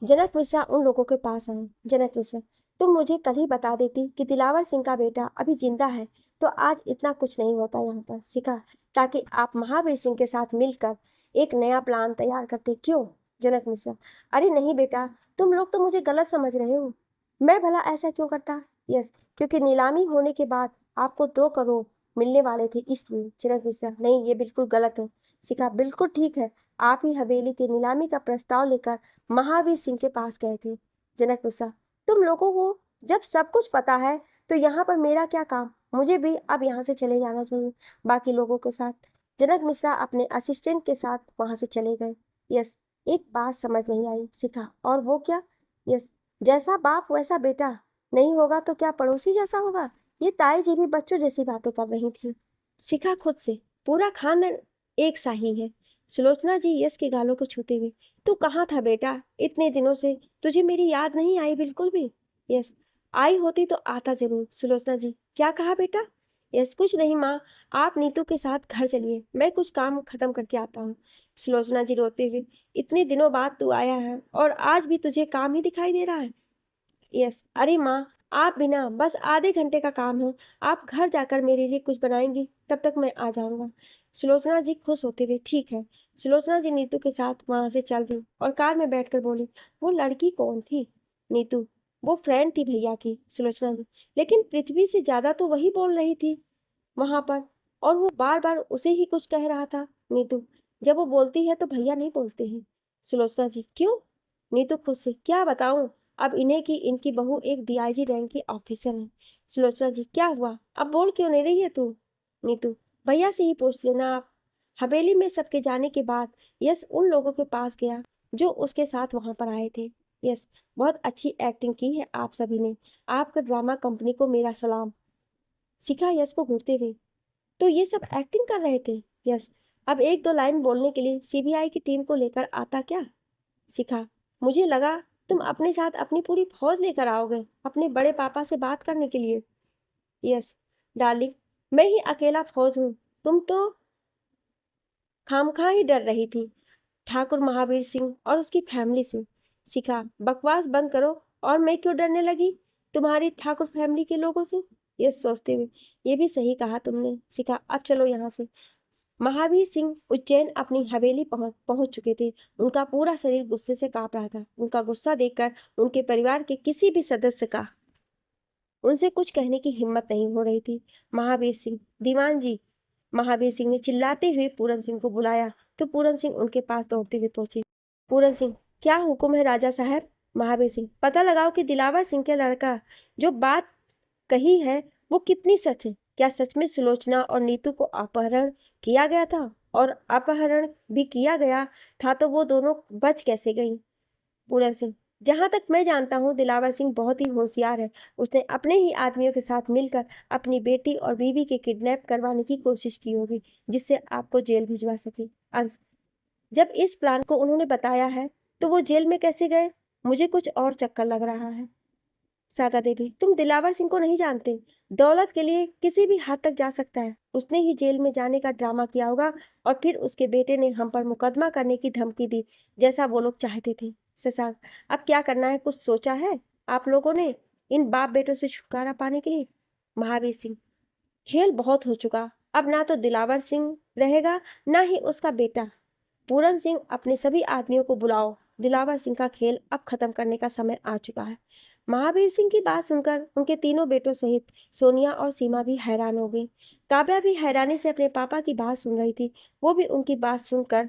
जनक मिश्रा उन लोगों के पास आए। जनक मिश्रा, तुम मुझे कल ही बता देती कि दिलावर सिंह का बेटा अभी जिंदा है तो आज इतना कुछ नहीं होता यहाँ पर। शिखा, ताकि आप महावीर सिंह के साथ मिलकर एक नया प्लान तैयार करते। क्यों। जनक मिश्रा, अरे नहीं बेटा, तुम लोग तो मुझे गलत समझ रहे हो। मैं भला ऐसा क्यों करता। यस, क्योंकि नीलामी होने के बाद आपको 2 करोड़ मिलने वाले थे इसलिए। जनक मिश्रा, नहीं ये बिल्कुल गलत है। शिखा, बिल्कुल ठीक है, आप ही हवेली की नीलामी का प्रस्ताव लेकर महावीर सिंह के पास गए थे। जनक मिश्रा, तुम लोगों को जब सब कुछ पता है तो यहाँ पर मेरा क्या काम। मुझे भी अब यहाँ से चले जाना चाहिए बाकी लोगों के साथ। जनक मिश्रा अपने असिस्टेंट के साथ वहां से चले गए। यस, एक बात समझ नहीं आई। शिखा, और वो क्या। यस, जैसा बाप वैसा बेटा नहीं होगा तो क्या पड़ोसी जैसा होगा। ये ताई जी भी बच्चों जैसी बातें कर रही थी। शिखा खुद से, पूरा खानदान एक सा ही है। सुलोचना जी यश के गालों को छूते हुए, तू कहाँ था बेटा इतने दिनों से, तुझे मेरी याद नहीं आई बिल्कुल भी। यस, आई होती तो आता जरूर। सुलोचना जी, क्या कहा बेटा? यस, कुछ नहीं माँ, आप नीतू के साथ घर चलिए, मैं कुछ काम खत्म करके आता हूँ। सुलोचना जी रोते हुए, इतने दिनों बाद तू आया है और आज भी तुझे काम ही दिखाई दे रहा है? यस, अरे माँ, आप बिना बस आधे घंटे का काम है, आप घर जाकर मेरे लिए कुछ बनाएंगी, तब तक मैं आ जाऊंगा। सुलोचना जी खुश होते हुए, ठीक है। सुलोचना जी नीतू के साथ वहां से चल दी और कार में बैठकर बोली, वो लड़की कौन थी? नीतू, वो फ्रेंड थी भैया की। सुलोचना जी, लेकिन पृथ्वी से ज्यादा तो वही बोल रही थी वहां पर, और वो बार बार उसे ही कुछ कह रहा था। नीतू, जब वो बोलती है तो भैया नहीं बोलते हैं। सुलोचना जी, क्यों? नीतू खुद से, क्या बताऊं, अब इन्हें की इनकी बहू एक डीआईजी रैंक की ऑफिसर है। सुलोचना जी, क्या हुआ, अब बोल क्यों नहीं रही है तू? नीतू, भैया से ही पूछ लेना आप। हवेली में सबके जाने के बाद यश उन लोगों के पास गया जो उसके साथ वहां पर आए थे। यस, बहुत अच्छी एक्टिंग की है आप सभी ने, आपका ड्रामा कंपनी को मेरा सलाम। सिखा यश को घूरते हुए, तो ये सब एक्टिंग कर रहे थे? यस, अब एक दो लाइन बोलने के लिए सीबीआई की टीम को लेकर आता क्या? सिखा, मुझे लगा तुम अपने साथ अपनी पूरी फौज लेकर आओगे अपने बड़े पापा से बात करने के लिए। यस, डार्लिंग, मैं ही अकेला फौज हूँ, तुम तो खामखा ही डर रही थी ठाकुर महावीर सिंह और उसकी फैमिली से। सिखा, बकवास बंद करो, और मैं क्यों डरने लगी तुम्हारी ठाकुर फैमिली के लोगों से? ये सोचते हुए, ये भी सही कहा तुमने। सिखा, अब चलो यहाँ से। महावीर सिंह उज्जैन अपनी हवेली पहुंच चुके थे। उनका पूरा शरीर गुस्से से कांप रहा था। उनका गुस्सा देखकर उनके परिवार के किसी भी सदस्य का उनसे कुछ कहने की हिम्मत नहीं हो रही थी। महावीर सिंह, दीवान जी। महावीर सिंह ने चिल्लाते हुए पूरन सिंह को बुलाया तो पूरन सिंह उनके पास दौड़ते हुए पहुंचे। पूरन सिंह, क्या हुक्म है राजा साहब? महावीर सिंह, पता लगाओ कि दिलावर सिंह के लड़का जो बात कही है वो कितनी सच है। क्या सच में सुलोचना और नीतू को अपहरण किया गया था? और अपहरण भी किया गया था तो वो दोनों बच कैसे गई? पूरन सिंह, जहां तक मैं जानता हूँ दिलावर सिंह बहुत ही होशियार है। उसने अपने ही आदमियों के साथ मिलकर अपनी बेटी और बीवी के किडनैप करवाने की कोशिश की होगी, जिससे आपको जेल भिजवा सके। अंश, जब इस प्लान को उन्होंने बताया है तो वो जेल में कैसे गए? मुझे कुछ और चक्कर लग रहा है। सादा देवी, तुम दिलावर सिंह को नहीं जानते। दौलत के लिए किसी भी हद तक जा सकता है। उसने ही जेल में जाने का ड्रामा किया होगा और फिर उसके बेटे ने हम पर मुकदमा करने की धमकी दी, जैसा वो लोग चाहते थे। शशांक, अब क्या करना है, कुछ सोचा है आप लोगों ने इन बाप बेटों से छुटकारा पाने के लिए? महावीर सिंह, खेल बहुत हो चुका, अब ना तो दिलावर सिंह रहेगा ना ही उसका बेटा। पूरन सिंह, अपने सभी आदमियों को बुलाओ, दिलावर सिंह का खेल अब खत्म करने का समय आ चुका है। महावीर सिंह की बात सुनकर उनके तीनों बेटों सहित सोनिया और सीमा भी हैरान हो गई। काव्या भी हैरानी से अपने पापा की बात सुन रही थी। वो भी उनकी बात सुनकर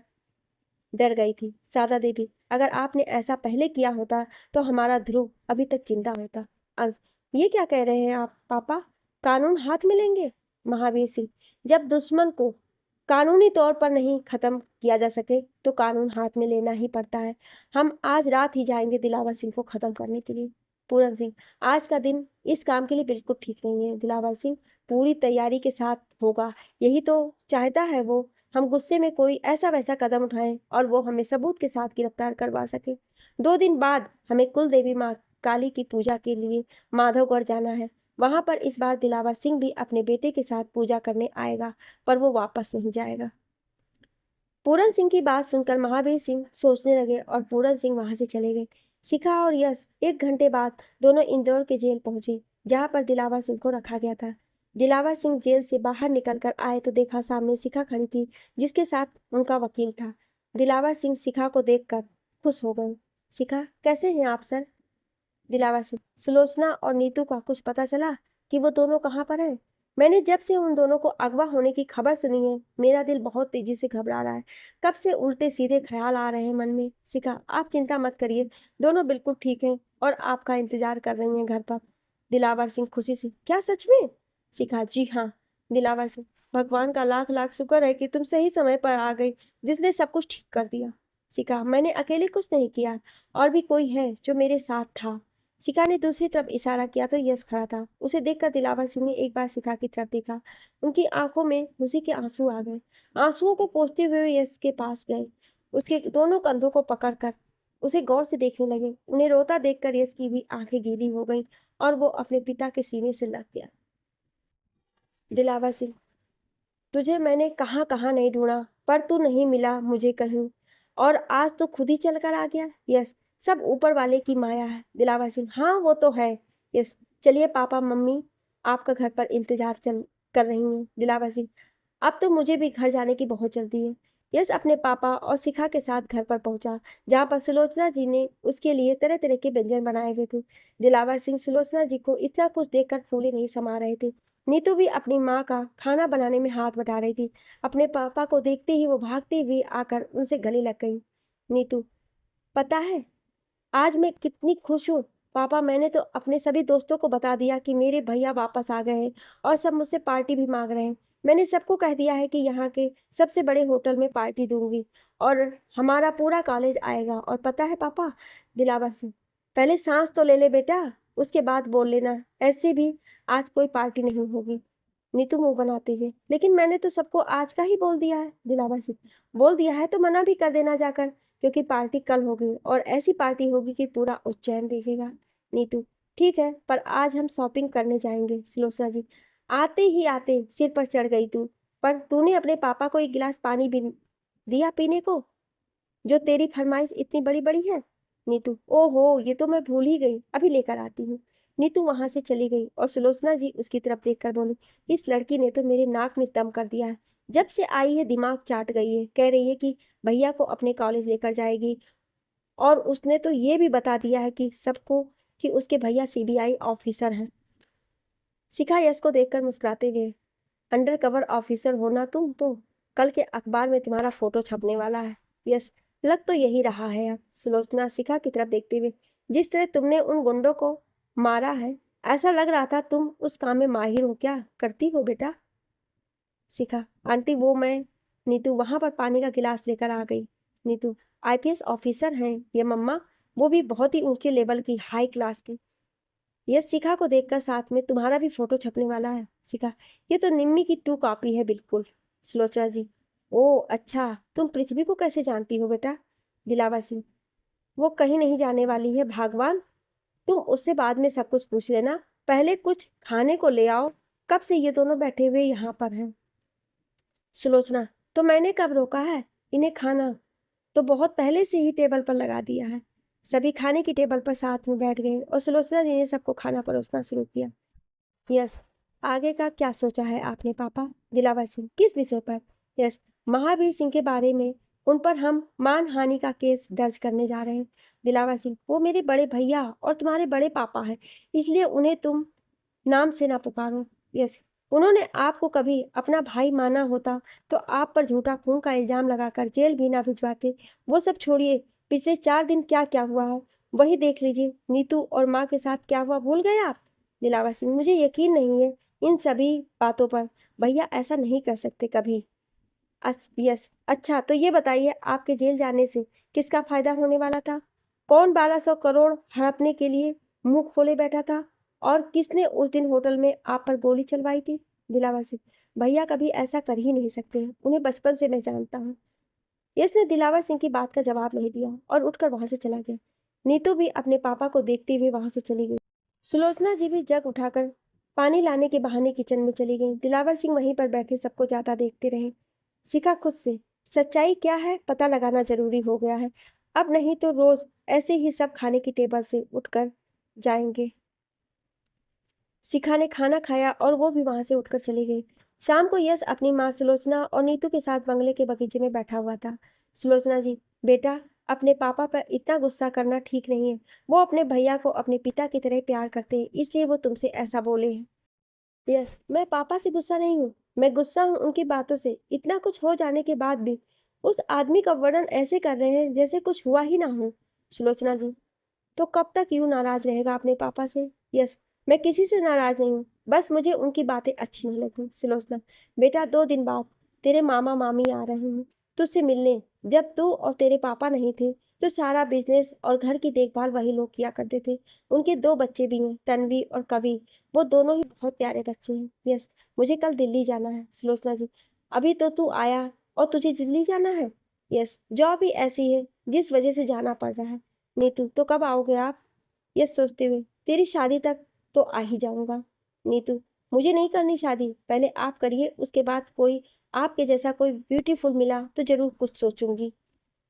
डर गई थी। सादा देवी, अगर आपने ऐसा पहले किया होता तो हमारा ध्रुव अभी तक जिंदा होता। अंश, ये क्या कह रहे हैं आप पापा, कानून हाथ में लेंगे? महावीर सिंह, जब दुश्मन को कानूनी तौर पर नहीं खत्म किया जा सके तो कानून हाथ में लेना ही पड़ता है। हम आज रात ही जाएंगे दिलावर सिंह को खत्म करने के लिए। पूरन सिंह, आज का दिन इस काम के लिए बिल्कुल ठीक नहीं है। दिलावर सिंह पूरी तैयारी के साथ होगा, यही तो चाहता है वो। हम गुस्से में कोई ऐसा वैसा कदम उठाएं और वो हमें सबूत के साथ गिरफ्तार करवा सके। 2 दिन बाद हमें कुल देवी माँ काली की पूजा के लिए माधवगढ़ जाना है। वहां पर इस बार दिलावर सिंह भी अपने बेटे के साथ पूजा करने आएगा, पर वो वापस नहीं जाएगा। पूरन सिंह की बात सुनकर महावीर सिंह सोचने लगे और पूरन सिंह वहां से चले गए। शिखा और यश 1 घंटे बाद दोनों इंदौर के जेल पहुंचे, जहां पर दिलावर सिंह को रखा गया था। दिलावर सिंह जेल से बाहर निकलकर आए तो देखा सामने शिखा खड़ी थी, जिसके साथ उनका वकील था। दिलावर सिंह शिखा को देखकर खुश हो गए। शिखा, कैसे हैं आप सर? दिलावर सिंह, सुलोचना और नीतू का कुछ पता चला कि वो दोनों कहाँ पर हैं? मैंने जब से उन दोनों को अगवा होने की खबर सुनी है मेरा दिल बहुत तेजी से घबरा रहा है। कब से उल्टे सीधे ख्याल आ रहे हैं मन में। शिखा, आप चिंता मत करिए, दोनों बिल्कुल ठीक हैं और आपका इंतजार कर रही हैं घर पर। दिलावर सिंह खुशी से, क्या सच में? शिखा, जी हाँ। दिलावर सिंह, भगवान का लाख लाख शुक्र है कि तुम सही समय पर आ गई, जिसने सब कुछ ठीक कर दिया। शिखा, मैंने अकेले कुछ नहीं किया, और भी कोई है जो मेरे साथ था। शिखा ने दूसरी तरफ इशारा किया तो यश खड़ा था। उसे देखकर दिलावर सिंह ने एक बार शिखा की तरफ देखा। उनकी आंखों में खुशी के आंसू आ गए। आंसुओं को पोंछते हुए यश के पास गए, उसके दोनों कंधों को पकड़कर उसे गौर से देखने लगे। उन्हें रोता देखकर यश की भी आंखें गीली हो गईं और वो अपने पिता के सीने से लग गया। दिलावर सिंह, तुझे मैंने कहाँ कहाँ नहीं ढूंढा, पर तू नहीं मिला मुझे कहीं, और आज तो खुद ही चल कर आ गया। यस, सब ऊपर वाले की माया है। दिलावर सिंह, हाँ वो तो है। यस, चलिए पापा मम्मी आपका घर पर इंतजार चल कर रही हैं। दिलावर सिंह, अब तो मुझे भी घर जाने की बहुत जल्दी है। यश अपने पापा और शिखा के साथ घर पर पहुंचा, जहां पर सुलोचना जी ने उसके लिए तरह तरह के व्यंजन बनाए हुए थे। दिलावर सिंह सुलोचना जी को इतना कुछ देखकर फूले नहीं समा रहे थे। नीतू भी अपनी माँ का खाना बनाने में हाथ बटा रही थी। अपने पापा को देखते ही वो भागते हुए आकर उनसे गले लग गई। नीतू, पता है आज मैं कितनी खुश हूँ पापा, मैंने तो अपने सभी दोस्तों को बता दिया कि मेरे भैया वापस आ गए हैं और सब मुझसे पार्टी भी मांग रहे हैं। मैंने सबको कह दिया है कि यहाँ के सबसे बड़े होटल में पार्टी दूंगी और हमारा पूरा कॉलेज आएगा। और पता है पापा, दिलावर सिंह, पहले सांस तो ले ले बेटा, उसके बाद बोल लेना। ऐसे भी आज कोई पार्टी नहीं होगी। नीतू मुंह बनाते हुए, लेकिन मैंने तो सबको आज का ही बोल दिया है। दिलावर सिंह, बोल दिया है तो मना भी कर देना जाकर, क्योंकि पार्टी कल होगी और ऐसी पार्टी होगी कि पूरा उज्जैन देखेगा। नीतू, ठीक है, पर आज हम शॉपिंग करने जाएंगे। सुलोचना जी, आते ही आते सिर पर चढ़ गई तू, पर तूने अपने पापा को एक गिलास पानी भी दिया पीने को, जो तेरी फरमाइश इतनी बड़ी बड़ी है। नीतू, ओहो ये तो मैं भूल ही गई, अभी लेकर आती हूँ। नीतू वहां से चली गई और सुलोचना जी उसकी तरफ देखकर बोली, इस लड़की ने तो मेरे नाक में दम कर दिया है। जब से आई है दिमाग चाट गई है। कह रही है कि भैया को अपने कॉलेज लेकर जाएगी, और उसने तो ये भी बता दिया है कि सबको कि उसके भैया सीबीआई ऑफिसर हैं। शिखा यश को देखकर मुस्कुराते हुए, अंडर कवर ऑफिसर होना तुम तो, कल के अखबार में तुम्हारा फोटो छपने वाला है। यस, लग तो यही रहा है। अब सुलोचना शिखा की तरफ देखते हुए, जिस तरह तुमने उन गुंडों को मारा है, ऐसा लग रहा था तुम उस काम में माहिर हो। क्या करती हो बेटा? शिखा, आंटी वो मैं। नीतू वहां पर पानी का गिलास लेकर आ गई। नीतू, आईपीएस ऑफिसर हैं ये मम्मा, वो भी बहुत ही ऊंचे लेवल की, हाई क्लास की। ये शिखा को देखकर, साथ में तुम्हारा भी फोटो छपने वाला है। शिखा, ये तो निम्मी की 2 कॉपी है बिल्कुल। सुलोचना जी, ओ अच्छा, तुम पृथ्वी को कैसे जानती हो बेटा? दिलावर सिंह, वो कहीं नहीं जाने वाली है भगवान, तुम उससे बाद में सब कुछ पूछ लेना, पहले कुछ खाने को ले आओ। कब से ये दोनों बैठे हुए यहाँ पर हैं? सुलोचना, तो मैंने कब रोका है इन्हें? खाना तो बहुत पहले से ही टेबल पर लगा दिया है। सभी खाने की टेबल पर साथ में बैठ गए और सुलोचना जी ने सबको खाना परोसना शुरू किया। यस, आगे का क्या सोचा है आपने पापा? दिलावर सिंह, किस विषय पर? यस, महावीर सिंह के बारे में। उन पर हम मानहानि का केस दर्ज करने जा रहे हैं। दिलावर सिंह, वो मेरे बड़े भैया और तुम्हारे बड़े पापा हैं, इसलिए उन्हें तुम नाम से ना पुकारो। यस, उन्होंने आपको कभी अपना भाई माना होता तो आप पर झूठा खून का इल्जाम लगाकर जेल भी ना भिजवाते। वो सब छोड़िए, पिछले 4 दिन क्या क्या हुआ है वही देख लीजिए। नीतू और माँ के साथ क्या हुआ भूल गए आप? दिलावर सिंह, मुझे यकीन नहीं है इन सभी बातों पर। भैया ऐसा नहीं कर सकते कभी। यस, अच्छा तो ये बताइए, आपके जेल जाने से किसका फायदा होने वाला था? कौन 1200 करोड़ हड़पने के लिए मुंह खोले बैठा था? और किसने उस दिन होटल में आप पर गोली चलवाई थी? दिलावर सिंह, भैया कभी ऐसा कर ही नहीं सकते हैं, उन्हें बचपन से मैं जानता हूँ। यश ने दिलावर सिंह की बात का जवाब नहीं दिया और उठकर वहां से चला गया। नीतू भी अपने पापा को देखते हुए वहां से चली गई। सुलोचना जी भी जग उठाकर पानी लाने के बहाने किचन में चली गई। दिलावर सिंह वहीं पर बैठे सबको जाता देखते रहे। शिखा खुद से, सच्चाई क्या है पता लगाना जरूरी हो गया है, अब नहीं तो रोज ऐसे ही सब खाने की टेबल से उठकर जाएंगे। शिखा ने खाना खाया और वो भी वहां से उठकर चली गई। शाम को यश अपनी माँ सुलोचना और नीतू के साथ बंगले के बगीचे में बैठा हुआ था। सुलोचना जी, बेटा अपने पापा पर इतना गुस्सा करना ठीक नहीं है। वो अपने भैया को अपने पिता की तरह प्यार करते हैं, इसलिए वो तुमसे ऐसा बोले हैं। यस, मैं पापा से गुस्सा नहीं हूँ, मैं गुस्सा हूँ उनकी बातों से। इतना कुछ हो जाने के बाद भी उस आदमी का वर्णन ऐसे कर रहे हैं जैसे कुछ हुआ ही ना हो। सुलोचना जी, तो कब तक यूं नाराज रहेगा अपने पापा से? यस, मैं किसी से नाराज नहीं हूँ, बस मुझे उनकी बातें अच्छी नहीं लगी। सुलोचना, बेटा 2 दिन बाद तेरे मामा मामी आ रहे हैं तुझसे मिलने। जब तू और तेरे पापा नहीं थे तो सारा बिजनेस और घर की देखभाल वही लोग किया करते थे। उनके 2 बच्चे भी हैं, तन्वी और कवि, वो दोनों ही बहुत प्यारे बच्चे हैं। यस, मुझे कल दिल्ली जाना है। सुलोचना जी, अभी तो तू आया और तुझे दिल्ली जाना है? यस, जॉब ही ऐसी है, जिस वजह से जाना पड़ रहा है। नीतू, तो कब आओगे आप? यस सोचते हुए, तेरी शादी तक तो आ ही जाऊंगा। नीतू, मुझे नहीं करनी शादी, पहले आप करिए, उसके बाद कोई आपके जैसा कोई ब्यूटीफुल मिला तो जरूर कुछ सोचूंगी।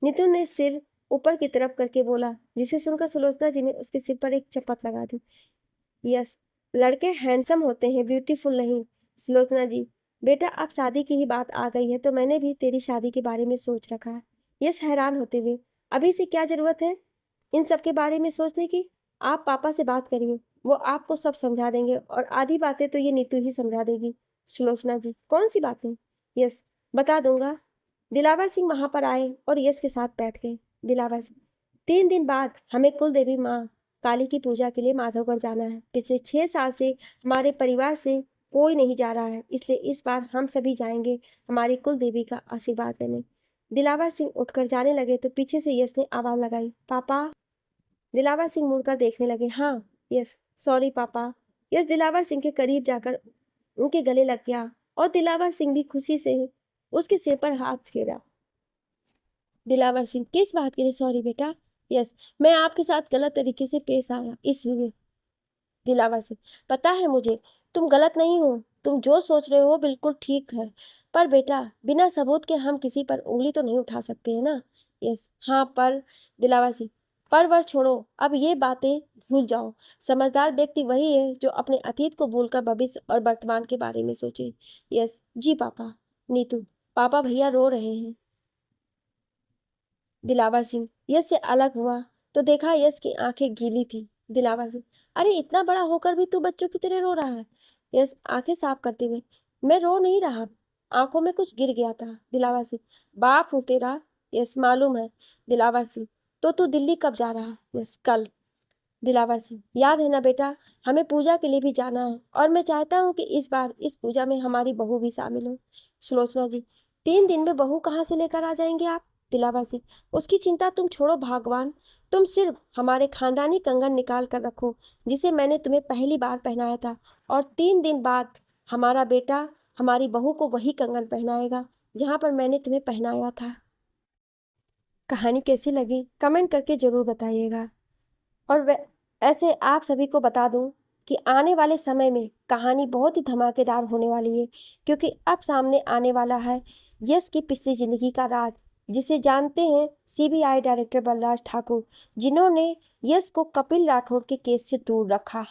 नीतू ने सिर ऊपर की तरफ करके बोला, जिसे सुनकर सुलोचना जी ने उसके सिर पर एक चपत लगा दी। यस, लड़के हैंडसम होते हैं, ब्यूटीफुल नहीं। सुलोचना जी, बेटा अब शादी की ही बात आ गई है तो मैंने भी तेरी शादी के बारे में सोच रखा है। यस हैरान होते हुए, अभी से क्या जरूरत है इन सब के बारे में सोचने की? आप पापा से बात करिए, वो आपको सब समझा देंगे और आधी बातें तो ये नीतू ही समझा देगी। सुलोचना जी, कौन सी बातें? यस, बता दूंगा। दिलावर सिंह वहां पर आए और यश के साथ बैठ गए। दिलावर सिंह, 3 दिन बाद हमें कुल देवी माँ काली की पूजा के लिए माधवगढ़ जाना है। पिछले 6 साल से हमारे परिवार से कोई नहीं जा रहा है, इसलिए इस बार हम सभी जाएंगे हमारी कुल देवी का आशीर्वाद लेने। दिलावर सिंह उठकर जाने लगे तो पीछे से यश ने आवाज लगाई, पापा। दिलावर सिंह मुड़कर देखने लगे। हाँ यस, सॉरी पापा। यस दिलावर सिंह के करीब जाकर उनके गले लग गया और दिलावर सिंह भी खुशी से उसके सिर पर हाथ फेरा। दिलावर सिंह, किस बात के लिए सॉरी बेटा? यस, मैं आपके साथ गलत तरीके से पेश आया इसलिए। दिलावर सिंह, पता है मुझे, तुम गलत नहीं हो, तुम जो सोच रहे हो बिल्कुल ठीक है, पर बेटा बिना सबूत के हम किसी पर उंगली तो नहीं उठा सकते हैं ना। यस हाँ, पर। दिलावर सिंह, पर वर छोड़ो, अब ये बातें भूल जाओ। समझदार व्यक्ति वही है जो अपने अतीत को भूलकर भविष्य और वर्तमान के बारे में सोचे। यस जी पापा। नीतू, पापा भैया रो रहे हैं। दिलावर सिंह यश से अलग हुआ तो देखा यश की आंखें गीली थी। दिलावर सिंह, अरे इतना बड़ा होकर भी तू बच्चों की तरह रो रहा है। यश आंखें साफ करते हुए, मैं रो नहीं रहा, आंखों में कुछ गिर गया था। दिलावर सिंह, बाप हूं तेरा। यश मालूम है। दिलावर सिंह, तो तू दिल्ली कब जा रहा है? यश कल। दिलावर सिंह, याद है ना बेटा, हमें पूजा के लिए भी जाना है और मैं चाहता हूँ कि इस बार इस पूजा में हमारी बहू भी शामिल हो। सुलोचना जी, 3 दिन में बहू कहाँ से लेकर आ जाएंगे आप? दिलावर सिंह, उसकी चिंता तुम छोड़ो भगवान, तुम सिर्फ हमारे खानदानी कंगन निकाल कर रखो जिसे मैंने तुम्हें पहली बार पहनाया था, और 3 दिन बाद हमारा बेटा हमारी बहू को वही कंगन पहनाएगा जहाँ पर मैंने तुम्हें पहनाया था। कहानी कैसी लगी कमेंट करके जरूर बताइएगा। और ऐसे आप सभी को बता दूं कि आने वाले समय में कहानी बहुत ही धमाकेदार होने वाली है, क्योंकि अब सामने आने वाला है यश की पिछली जिंदगी का राज, जिसे जानते हैं सीबीआई डायरेक्टर बलराज ठाकुर, जिन्होंने यश को कपिल राठौर के केस से दूर रखा।